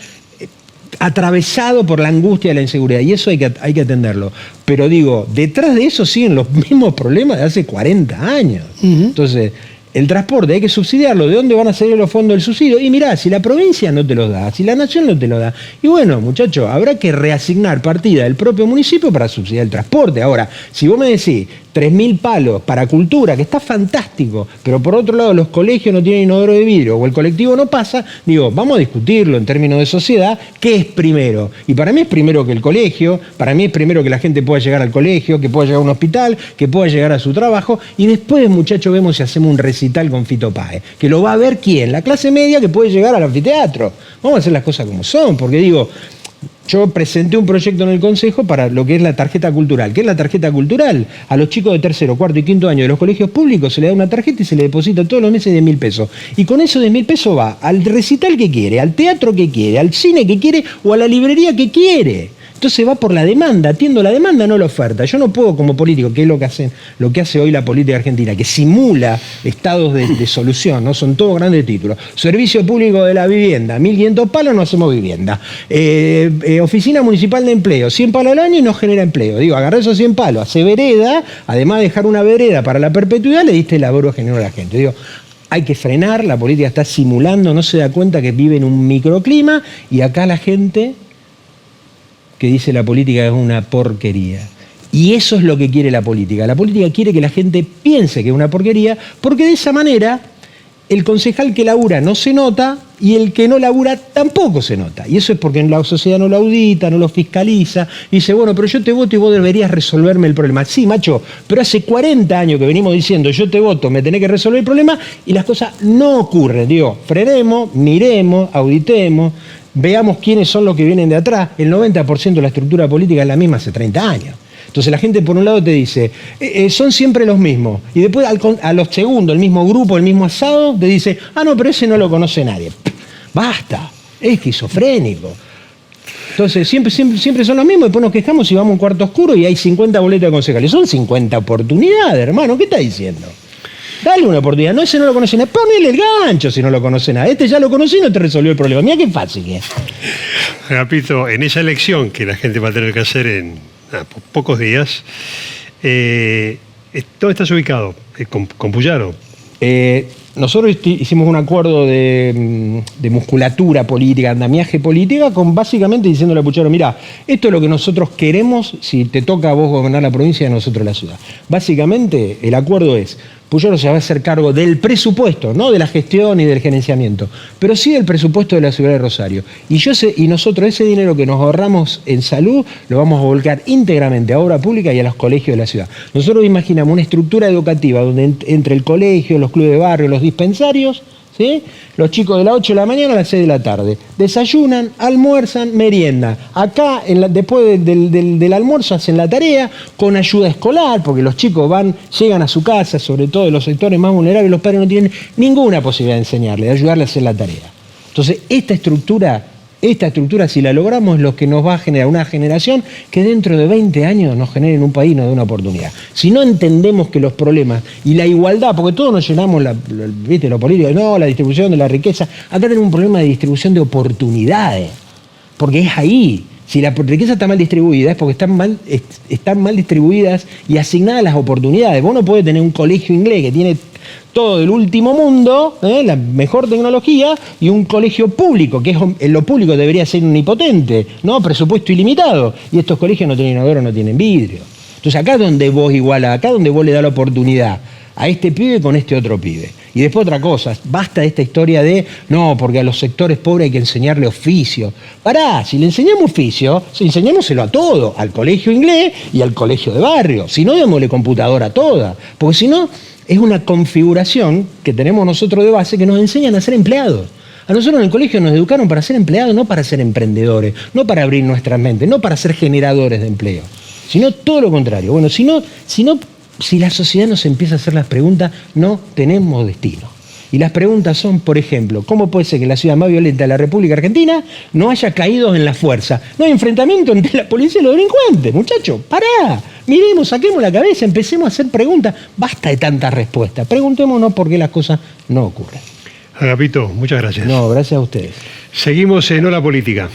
atravesado por la angustia de la inseguridad, y eso hay que atenderlo. Pero detrás de eso siguen los mismos problemas de hace 40 años. Entonces, el transporte hay que subsidiarlo. ¿De dónde van a salir los fondos del subsidio? Y mirá, si la provincia no te los da, si la nación no te lo da, y bueno, muchachos, habrá que reasignar partida del propio municipio para subsidiar el transporte. Ahora, si vos me decís, 3.000 palos para cultura, que está fantástico, pero por otro lado los colegios no tienen inodoro de vidrio o el colectivo no pasa, digo, vamos a discutirlo en términos de sociedad, ¿qué es primero? Y para mí es primero que el colegio, para mí es primero que la gente pueda llegar al colegio, que pueda llegar a un hospital, que pueda llegar a su trabajo, y después, muchachos, vemos si hacemos un recital con Fito Páez, que lo va a ver ¿quién? La clase media que puede llegar al anfiteatro. Vamos a hacer las cosas como son, porque digo, yo presenté un proyecto en el Consejo para lo que es la tarjeta cultural. ¿Qué es la tarjeta cultural? A los chicos de tercero, cuarto y quinto año de los colegios públicos se le da una tarjeta y se le deposita todos los meses 10.000 pesos. Y con esos 10.000 pesos va al recital que quiere, al teatro que quiere, al cine que quiere o a la librería que quiere. Entonces va por la demanda, atiendo la demanda, no la oferta. Yo no puedo como político, que es lo que hace hoy la política argentina, que simula estados de solución, ¿no? Son todos grandes títulos. Servicio público de la vivienda, 1.500 palos, no hacemos vivienda. Oficina municipal de empleo, 100 palos al año y no genera empleo. Digo, agarré esos 100 palos, hace vereda, además de dejar una vereda para la perpetuidad, le diste laburo general a la gente. Digo, hay que frenar, la política está simulando, no se da cuenta que vive en un microclima y acá la gente que dice la política es una porquería. Y eso es lo que quiere la política. La política quiere que la gente piense que es una porquería, porque de esa manera el concejal que labura no se nota y el que no labura tampoco se nota. Y eso es porque la sociedad no lo audita, no lo fiscaliza. Y dice, bueno, pero yo te voto y vos deberías resolverme el problema. Sí, macho, pero hace 40 años que venimos diciendo, yo te voto, me tenés que resolver el problema, y las cosas no ocurren. Digo, frenemos, miremos, auditemos, veamos quiénes son los que vienen de atrás. El 90% de la estructura política es la misma hace 30 años. Entonces la gente por un lado te dice, son siempre los mismos. Y después a los segundos, el mismo grupo, el mismo asado, te dice, ah, no, pero ese no lo conoce nadie. Basta, es esquizofrénico. Entonces siempre son los mismos, después nos quejamos y vamos a un cuarto oscuro y hay 50 boletas de concejales. Son 50 oportunidades, hermano, ¿qué está diciendo? Dale una oportunidad. No, ese no lo conoce nadie. Ponele el gancho si no lo conoce nadie. Este ya lo conocí y no te resolvió el problema. Mira qué fácil que es.
Agapito, en esa elección que la gente va a tener que hacer en pocos días, ¿dónde estás ubicado? ¿Con Puyaro?
Nosotros hicimos un acuerdo de musculatura política, andamiaje política, con básicamente diciéndole a Puyaro, mira, esto es lo que nosotros queremos si te toca a vos gobernar la provincia y a nosotros la ciudad. Básicamente el acuerdo es, Puyaro se va a hacer cargo del presupuesto, no de la gestión y del gerenciamiento, pero sí del presupuesto de la ciudad de Rosario. Y nosotros ese dinero que nos ahorramos en salud lo vamos a volcar íntegramente a obra pública y a los colegios de la ciudad. Nosotros imaginamos una estructura educativa donde entre el colegio, los clubes de barrio, los dispensarios, ¿sí? Los chicos de las 8 de la mañana a las 6 de la tarde. Desayunan, almuerzan, meriendan. Acá, después del almuerzo, hacen la tarea con ayuda escolar, porque los chicos llegan a su casa, sobre todo de los sectores más vulnerables, los padres no tienen ninguna posibilidad de enseñarles, de ayudarles a hacer la tarea. Entonces, esta estructura, si la logramos, es lo que nos va a generar una generación que dentro de 20 años nos genere en un país y nos dé una oportunidad. Si no entendemos que los problemas y la igualdad, porque todos nos llenamos, ¿viste? Lo político, no, la distribución de la riqueza, acá tenemos un problema de distribución de oportunidades, porque es ahí. Si la riqueza está mal distribuida es porque están mal distribuidas y asignadas las oportunidades. Vos no podés tener un colegio inglés que tiene todo el último mundo, la mejor tecnología, y un colegio público, que es lo público debería ser omnipotente, ¿no? Presupuesto ilimitado. Y estos colegios no tienen inodoro, no tienen vidrio. Entonces acá es donde vos igualás, acá es donde vos le das la oportunidad a este pibe con este otro pibe. Y después otra cosa, basta de esta historia de, no, porque a los sectores pobres hay que enseñarle oficio. Pará, si le enseñamos oficio, enseñémoselo a todo, al colegio inglés y al colegio de barrio. Si no, démosle computadora a todas. Porque si no, es una configuración que tenemos nosotros de base que nos enseñan a ser empleados. A nosotros en el colegio nos educaron para ser empleados, no para ser emprendedores, no para abrir nuestras mentes, no para ser generadores de empleo, sino todo lo contrario. Bueno, si la sociedad nos empieza a hacer las preguntas, no tenemos destino. Y las preguntas son, por ejemplo, ¿cómo puede ser que en la ciudad más violenta de la República Argentina no haya caídos en la fuerza? No hay enfrentamiento entre la policía y los delincuentes, muchachos. Pará, miremos, saquemos la cabeza, empecemos a hacer preguntas. Basta de tantas respuestas. Preguntémonos por qué las cosas no ocurren.
Agapito, muchas gracias.
No, gracias a ustedes.
Seguimos en Hola Política.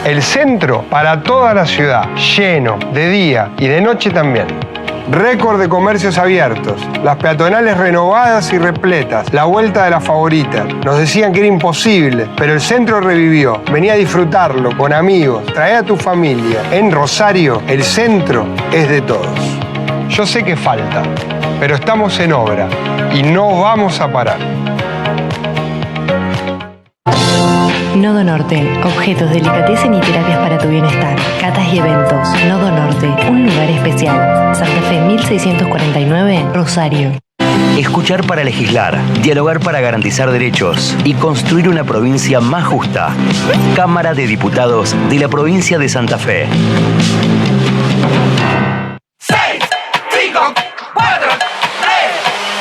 El centro para toda la ciudad, lleno, de día y de noche también. récord de comercios abiertos, las peatonales renovadas y repletas, la vuelta de la favorita. Nos decían que era imposible, pero el centro revivió. Vení a disfrutarlo con amigos, trae a tu familia. En Rosario, el centro es de todos. Yo sé que falta, pero estamos en obra y no vamos a parar.
Nodo Norte, objetos, delicatessen y terapias para tu bienestar. Catas y eventos. Nodo Norte, un lugar especial. Santa Fe 1649, Rosario.
Escuchar para legislar, dialogar para garantizar derechos y construir una provincia más justa. Cámara de Diputados de la provincia de Santa Fe.
6, 5, 4, 3,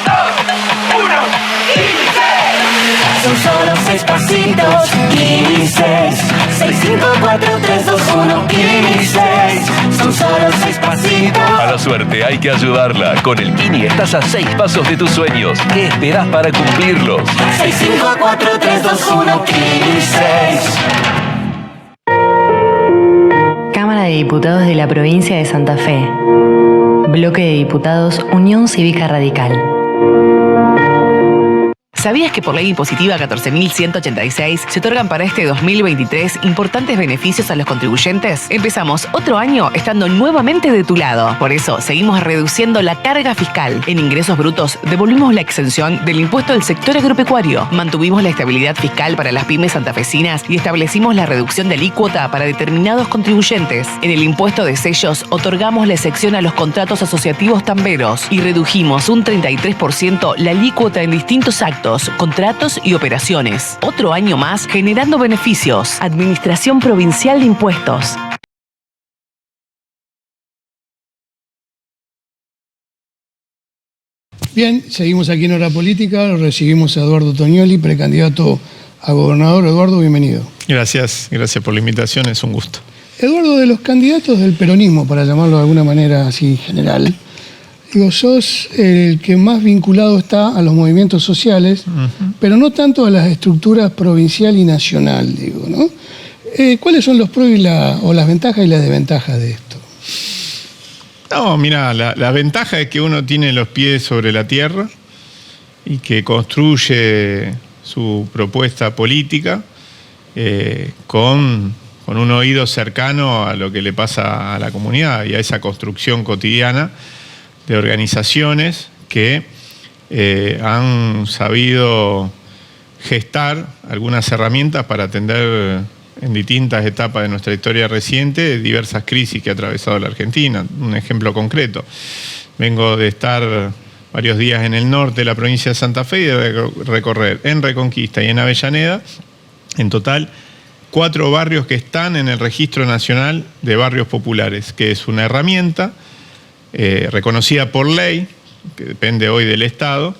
2, 1, ¡Índice! Son solo 6 pasitos, 15. 6, 5, 4, 3, 2, 1, 15. Son solo 6 pasitos.
A la suerte hay que ayudarla. Con el Kini estás a 6 pasos de tus sueños. ¿Qué esperás para cumplirlos?
6, 5, 4, 3, 2, 1, 15.
Cámara de Diputados de la provincia de Santa Fe. Bloque de Diputados Unión Cívica Radical.
¿Sabías que por ley impositiva 14.186 se otorgan para este 2023 importantes beneficios a los contribuyentes? Empezamos otro año estando nuevamente de tu lado. Por eso seguimos reduciendo la carga fiscal. En ingresos brutos devolvimos la exención del impuesto del sector agropecuario. Mantuvimos la estabilidad fiscal para las pymes santafesinas y establecimos la reducción de alícuota para determinados contribuyentes. En el impuesto de sellos otorgamos la excepción a los contratos asociativos tamberos y redujimos un 33% la alícuota en distintos actos, contratos y operaciones. Otro año más generando beneficios. Administración Provincial de Impuestos.
Bien, seguimos aquí en Hora Política. Recibimos a Eduardo Tognoli, precandidato a gobernador. Eduardo, bienvenido.
Gracias por la invitación, es un gusto.
Eduardo, de los candidatos del peronismo, para llamarlo de alguna manera así general, digo, sos el que más vinculado está a los movimientos sociales, pero no tanto a las estructuras provincial y nacional, digo, ¿no? ¿Cuáles son los pros y las ventajas y las desventajas de esto?
No, mira, la ventaja es que uno tiene los pies sobre la tierra y que construye su propuesta política con un oído cercano a lo que le pasa a la comunidad y a esa construcción cotidiana de organizaciones que han sabido gestar algunas herramientas para atender en distintas etapas de nuestra historia reciente diversas crisis que ha atravesado la Argentina. Un ejemplo concreto. Vengo de estar varios días en el norte de la provincia de Santa Fe y de recorrer en Reconquista y en Avellaneda, en total, 4 barrios que están en el Registro Nacional de Barrios Populares, que es una herramienta reconocida por ley, que depende hoy del Estado,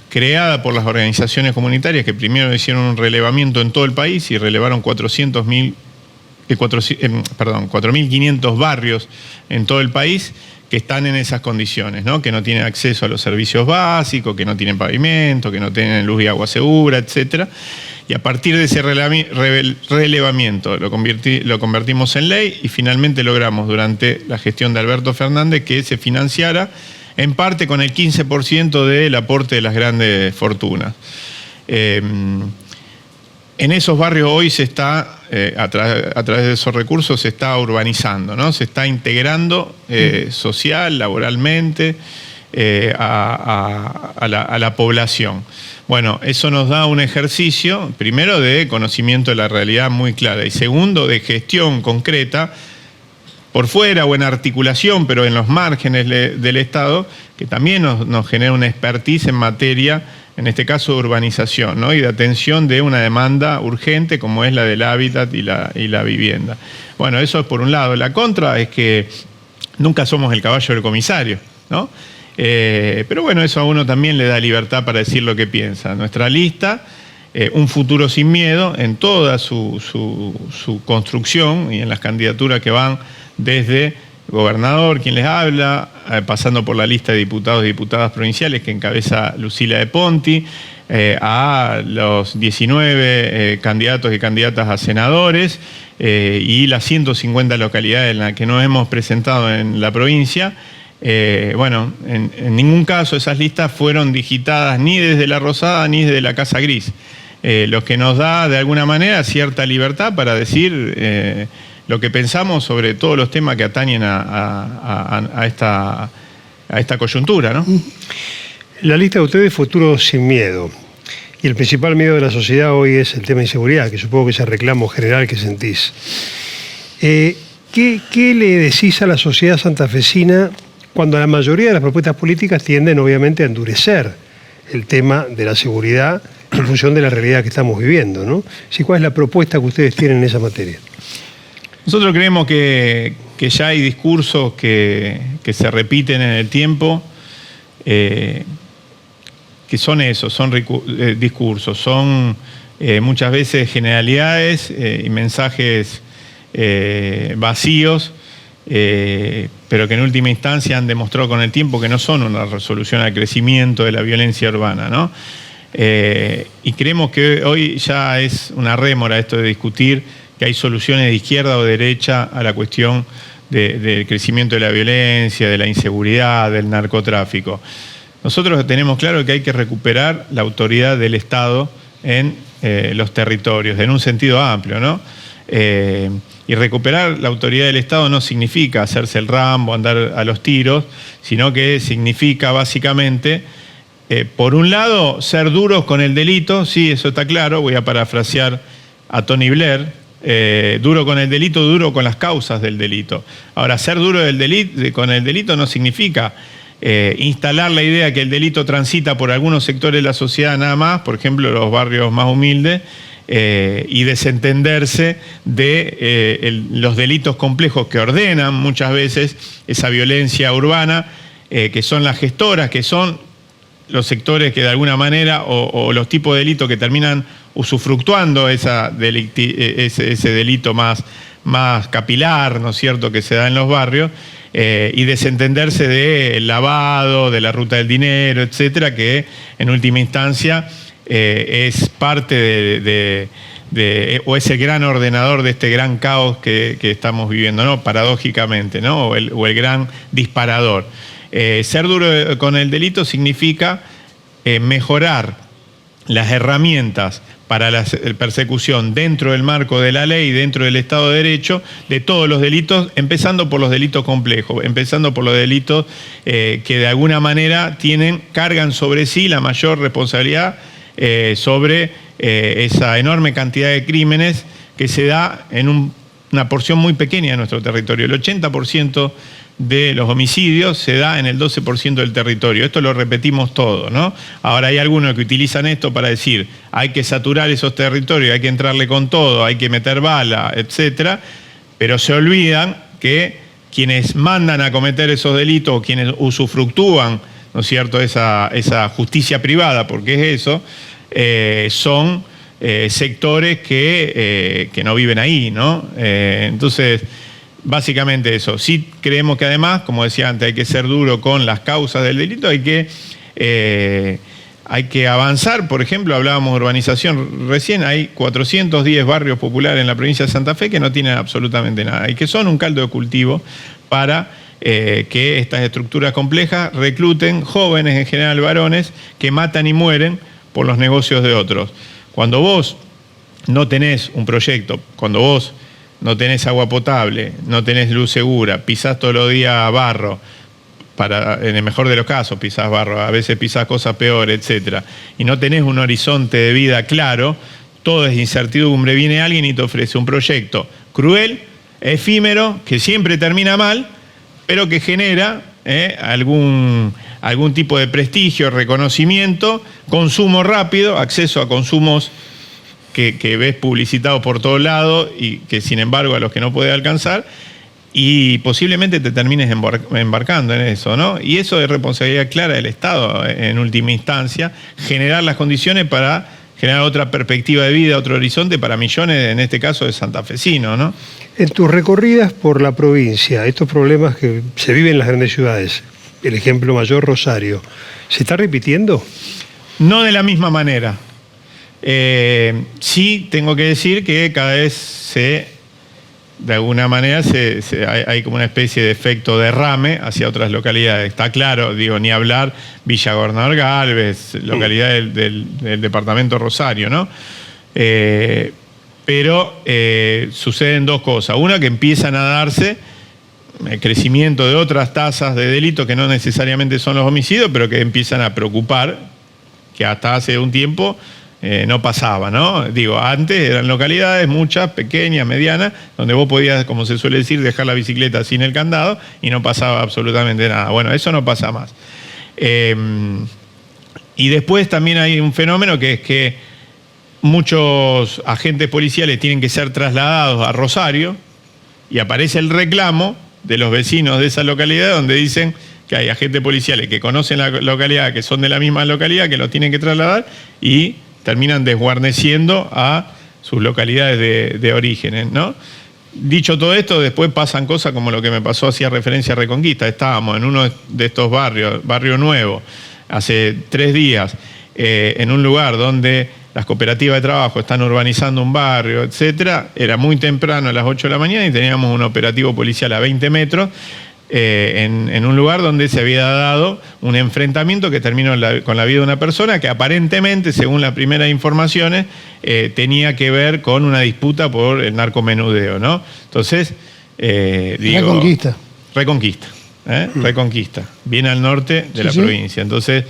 creada por las organizaciones comunitarias que primero hicieron un relevamiento en todo el país y relevaron 4.500 barrios en todo el país que están en esas condiciones, ¿no? Que no tienen acceso a los servicios básicos, que no tienen pavimento, que no tienen luz y agua segura, etc. Y a partir de ese relevamiento lo convertimos en ley y finalmente logramos durante la gestión de Alberto Fernández que se financiara en parte con el 15% del aporte de las grandes fortunas. En esos barrios hoy se está, a través de esos recursos, se está urbanizando, ¿no? Se está integrando social, laboralmente, a la población. Bueno, eso nos da un ejercicio, primero, de conocimiento de la realidad muy clara y segundo, de gestión concreta por fuera o en articulación, pero en los márgenes del Estado, que también nos genera una expertise en materia, en este caso de urbanización, ¿no? Y de atención de una demanda urgente como es la del hábitat y la vivienda. Bueno, eso es por un lado. La contra es que nunca somos el caballo del comisario, ¿no? Pero bueno, eso a uno también le da libertad para decir lo que piensa. Nuestra lista, Un futuro sin miedo, en toda su construcción y en las candidaturas que van desde gobernador, quien les habla, pasando por la lista de diputados y diputadas provinciales que encabeza Lucila de Ponti, a los 19 candidatos y candidatas a senadores y las 150 localidades en las que nos hemos presentado en la provincia, Bueno, en ningún caso esas listas fueron digitadas ni desde la Rosada ni desde la Casa Gris, lo que nos da de alguna manera cierta libertad para decir lo que pensamos sobre todos los temas que atañen a esta coyuntura, ¿no?
La lista de ustedes, Futuro sin Miedo. Y el principal miedo de la sociedad hoy es el tema de inseguridad, que supongo que es el reclamo general que sentís. ¿Qué le decís a la sociedad santafesina cuando la mayoría de las propuestas políticas tienden obviamente a endurecer el tema de la seguridad en función de la realidad que estamos viviendo, ¿no? ¿Cuál es la propuesta que ustedes tienen en esa materia?
Nosotros creemos que ya hay discursos que se repiten en el tiempo, que son esos, son discursos, son muchas veces generalidades y mensajes vacíos, pero que en última instancia han demostrado con el tiempo que no son una resolución al crecimiento de la violencia urbana, ¿no? Y creemos que hoy ya es una rémora esto de discutir que hay soluciones de izquierda o derecha a la cuestión del crecimiento de la violencia, de la inseguridad, del narcotráfico. Nosotros tenemos claro que hay que recuperar la autoridad del Estado en los territorios, en un sentido amplio, ¿no? Y recuperar la autoridad del Estado no significa hacerse el Rambo, andar a los tiros, sino que significa básicamente, por un lado, ser duros con el delito, sí, eso está claro, voy a parafrasear a Tony Blair, duro con el delito, duro con las causas del delito. Ahora, ser duro con el delito no significa instalar la idea que el delito transita por algunos sectores de la sociedad nada más, por ejemplo, los barrios más humildes, y desentenderse de los delitos complejos que ordenan muchas veces esa violencia urbana, que son las gestoras, que son los sectores que de alguna manera, o los tipos de delitos que terminan usufructuando ese delito más capilar, ¿no es cierto?, que se da en los barrios, y desentenderse del lavado, de la ruta del dinero, etcétera, que en última instancia es parte o es el gran ordenador de este gran caos que estamos viviendo, ¿no? Paradójicamente, ¿no? O el gran disparador. Ser duro con el delito significa mejorar las herramientas para la persecución dentro del marco de la ley, dentro del Estado de Derecho, de todos los delitos, empezando por los delitos complejos, empezando por los delitos que de alguna manera cargan sobre sí la mayor responsabilidad sobre esa enorme cantidad de crímenes que se da en una porción muy pequeña de nuestro territorio. El 80% de los homicidios se da en el 12% del territorio. Esto lo repetimos todo, ¿no? Ahora hay algunos que utilizan esto para decir hay que saturar esos territorios, hay que entrarle con todo, hay que meter bala, etcétera, pero se olvidan que quienes mandan a cometer esos delitos o quienes usufructúan, ¿no es cierto?, esa justicia privada, porque es eso, son sectores que no viven ahí, ¿no? Entonces, básicamente eso. Sí creemos que además, como decía antes, hay que ser duro con las causas del delito, hay que avanzar. Por ejemplo, hablábamos de urbanización recién, hay 410 barrios populares en la provincia de Santa Fe que no tienen absolutamente nada y que son un caldo de cultivo para que estas estructuras complejas recluten jóvenes, en general varones, que matan y mueren por los negocios de otros. Cuando vos no tenés un proyecto, cuando vos no tenés agua potable, no tenés luz segura, pisás todos los días barro, en el mejor de los casos pisás barro, a veces pisás cosas peores, etc., y no tenés un horizonte de vida claro, todo es incertidumbre. Viene alguien y te ofrece un proyecto cruel, efímero, que siempre termina mal, pero que genera algún tipo de prestigio, reconocimiento, consumo rápido, acceso a consumos que ves publicitados por todos lados y que sin embargo a los que no puedes alcanzar, y posiblemente te termines embarcando en eso, ¿no? Y eso es responsabilidad clara del Estado, en última instancia, generar las condiciones para generar otra perspectiva de vida, otro horizonte para millones, en este caso, de santafesinos, ¿no?
En tus recorridas por la provincia, estos problemas que se viven en las grandes ciudades, el ejemplo mayor, Rosario, ¿se está repitiendo?
No de la misma manera. Sí tengo que decir que cada vez se de alguna manera hay como una especie de efecto derrame hacia otras localidades. Está claro, digo, ni hablar Villa Gobernador Galvez, localidad del departamento Rosario, ¿no? Pero suceden dos cosas. Una, que empiezan a darse el crecimiento de otras tasas de delito que no necesariamente son los homicidios, pero que empiezan a preocupar, que hasta hace un tiempo no pasaba, ¿no? Digo, antes eran localidades, muchas, pequeñas, medianas, donde vos podías, como se suele decir, dejar la bicicleta sin el candado y no pasaba absolutamente nada. Bueno, eso no pasa más. Y después también hay un fenómeno que es que muchos agentes policiales tienen que ser trasladados a Rosario y aparece el reclamo de los vecinos de esa localidad donde dicen que hay agentes policiales que conocen la localidad, que son de la misma localidad, que los tienen que trasladar y terminan desguarneciendo a sus localidades de origen, ¿no? Dicho todo esto, después pasan cosas como lo que me pasó, hacía referencia a Reconquista. Estábamos en uno de estos barrios, Barrio Nuevo, hace 3 días, en un lugar donde las cooperativas de trabajo están urbanizando un barrio, etcétera. Era muy temprano, a las 8 de la mañana, y teníamos un operativo policial a 20 metros, en un lugar donde se había dado un enfrentamiento que terminó con la vida de una persona que aparentemente, según las primeras informaciones, tenía que ver con una disputa por el narcomenudeo, ¿no? Entonces,
Reconquista.
Reconquista, bien al norte de la provincia. Entonces,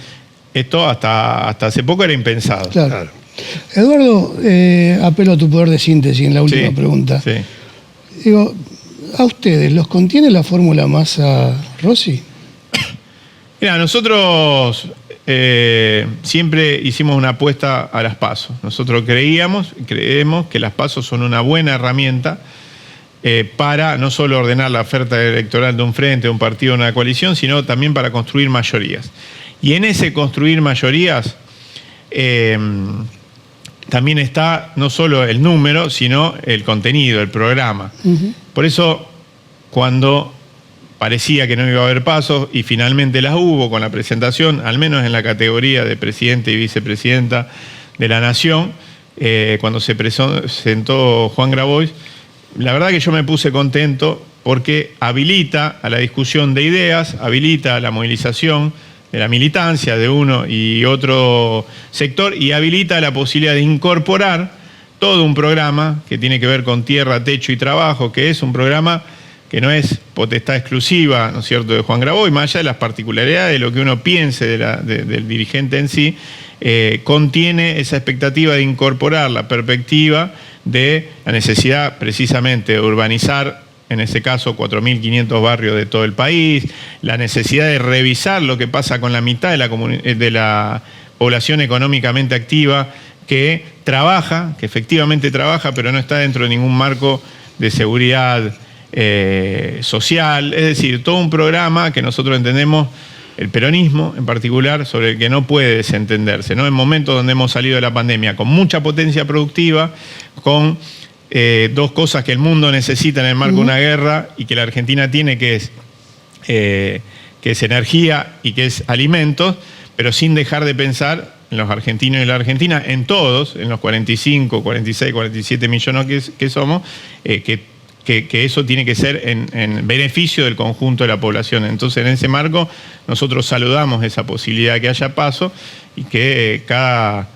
esto hasta hace poco era impensado.
Claro. Eduardo, apelo a tu poder de síntesis en la última pregunta.
Sí.
Digo, ¿a ustedes los contiene la fórmula Massa-Rossi?
Mira, nosotros siempre hicimos una apuesta a las PASO. Nosotros creemos que las PASO son una buena herramienta para no solo ordenar la oferta electoral de un frente, de un partido, de una coalición, sino también para construir mayorías. Y en ese construir mayorías también está no solo el número, sino el contenido, el programa. Por eso, cuando parecía que no iba a haber pasos y finalmente las hubo con la presentación, al menos en la categoría de presidente y vicepresidenta de la Nación, cuando se presentó Juan Grabois, la verdad que yo me puse contento porque habilita a la discusión de ideas, habilita a la movilización de la militancia de uno y otro sector y habilita la posibilidad de incorporar todo un programa que tiene que ver con tierra, techo y trabajo, que es un programa que no es potestad exclusiva, ¿no es cierto?, de Juan Grabois, más allá de las particularidades de lo que uno piense del dirigente en sí, contiene esa expectativa de incorporar la perspectiva de la necesidad precisamente de urbanizar, en ese caso 4.500 barrios de todo el país, la necesidad de revisar lo que pasa con la mitad de la población económicamente activa que trabaja, que efectivamente trabaja, pero no está dentro de ningún marco de seguridad social. Es decir, todo un programa que nosotros entendemos, el peronismo en particular, sobre el que no puede desentenderse, ¿no? En momentos donde hemos salido de la pandemia con mucha potencia productiva, con dos cosas que el mundo necesita en el marco de una guerra y que la Argentina tiene, que es energía y que es alimentos, pero sin dejar de pensar en los argentinos y la Argentina, en todos, en los 45, 46, 47 millones que somos, que eso tiene que ser en beneficio del conjunto de la población. Entonces, en ese marco, nosotros saludamos esa posibilidad de que haya paso y que cada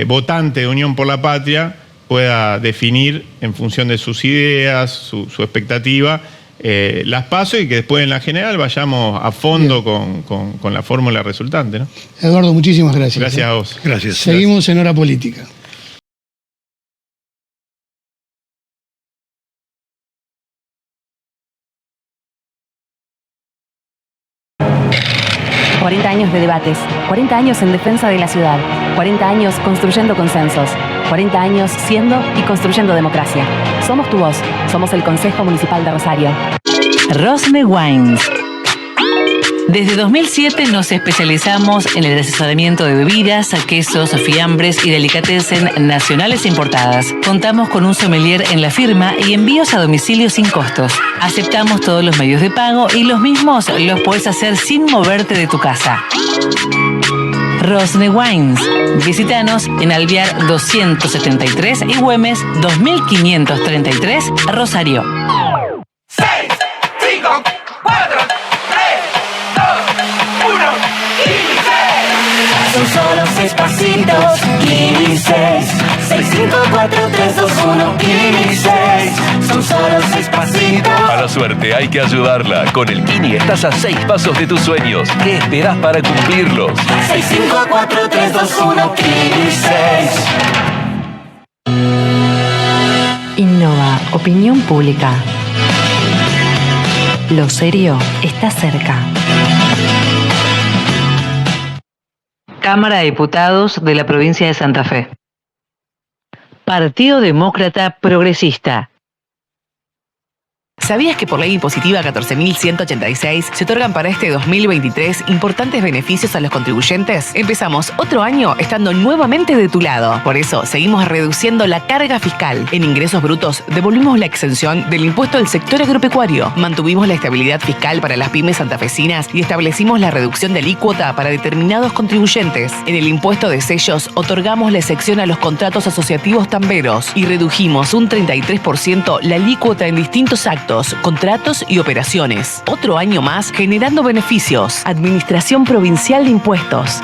votante de Unión por la Patria pueda definir en función de sus ideas, su expectativa, las pasos, y que después en la general vayamos a fondo con la fórmula resultante, ¿no?
Eduardo, muchísimas gracias.
Gracias a vos.
Gracias.
Seguimos en Hora Política.
...40 años de debates, 40 años en defensa de la ciudad, 40 años construyendo consensos, 40 años siendo y construyendo democracia. Somos tu voz, somos el Consejo Municipal de Rosario.
Rosne Wines. Desde 2007 nos especializamos en el asesoramiento de bebidas, quesos, fiambres y delicatessen nacionales e importadas. Contamos con un sommelier en la firma y envíos a domicilio sin costos. Aceptamos todos los medios de pago y los mismos los puedes hacer sin moverte de tu casa. Rosne Wines. Visítanos en Alvear 273 y Güemes 2533, Rosario.
6, 5, 4, 3, 2, 1, ¡inicie! Son solo 6 pasitos, 6, 5, 4, 3, 2, 1, 6. Son solo 6 pasitos.
A la suerte hay que ayudarla. Con el Kini estás a 6 pasos de tus sueños. ¿Qué esperás para cumplirlos?
6, 5, 4, 3, 2, 1, 6.
Innova, opinión pública. Lo serio está cerca.
Cámara de Diputados de la Provincia de Santa Fe. Partido Demócrata Progresista.
¿Sabías que por ley impositiva 14.186 se otorgan para este 2023 importantes beneficios a los contribuyentes? Empezamos otro año estando nuevamente de tu lado. Por eso seguimos reduciendo la carga fiscal. En ingresos brutos devolvimos la exención del impuesto del sector agropecuario. Mantuvimos la estabilidad fiscal para las pymes santafesinas y establecimos la reducción de alícuota para determinados contribuyentes. En el impuesto de sellos otorgamos la excepción a los contratos asociativos tamberos y redujimos un 33% la alícuota en distintos actos, contratos y operaciones. Otro año más generando beneficios. Administración Provincial de Impuestos.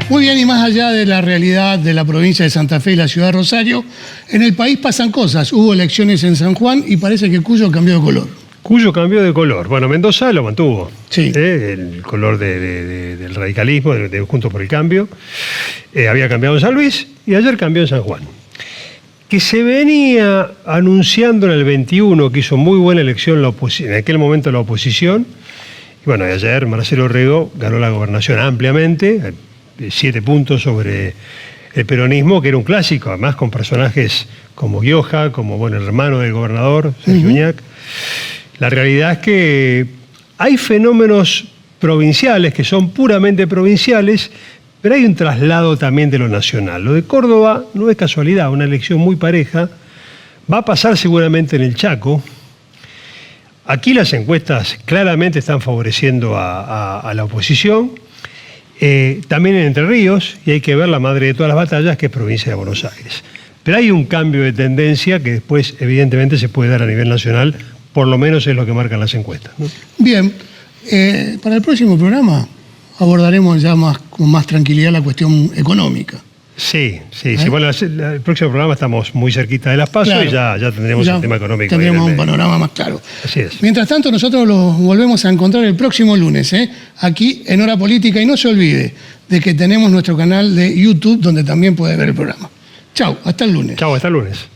Muy bien, y más allá de la realidad de la provincia de Santa Fe y la ciudad de Rosario, en el país pasan cosas. Hubo elecciones en San Juan y parece que Cuyo cambió de color.
Cuyo cambió de color. Bueno, Mendoza lo mantuvo.
Sí.
El color del radicalismo, de Juntos por el Cambio. Había cambiado en San Luis y ayer cambió en San Juan. Que se venía anunciando en el 21, que hizo muy buena elección en aquel momento la oposición. Y bueno, ayer Marcelo Rego ganó la gobernación ampliamente, 7 puntos sobre el peronismo, que era un clásico, además con personajes como Gioja, como el hermano del gobernador, Sergio Uñac. La realidad es que hay fenómenos provinciales que son puramente provinciales, pero hay un traslado también de lo nacional. Lo de Córdoba no es casualidad, una elección muy pareja. Va a pasar seguramente en el Chaco. Aquí las encuestas claramente están favoreciendo a la oposición. También en Entre Ríos, y hay que ver la madre de todas las batallas, que es provincia de Buenos Aires. Pero hay un cambio de tendencia que después evidentemente se puede dar a nivel nacional, por lo menos es lo que marcan las encuestas, ¿no?
Bien, para el próximo programa abordaremos ya con más tranquilidad la cuestión económica.
Sí. Bueno, el próximo programa estamos muy cerquita de las PASO, claro, y ya tendremos el tema económico.
Tendremos un panorama más claro.
Así es.
Mientras tanto, nosotros los volvemos a encontrar el próximo lunes, aquí en Hora Política. Y no se olvide de que tenemos nuestro canal de YouTube donde también puede ver el programa. Chau, hasta el lunes.
Chau, hasta el lunes.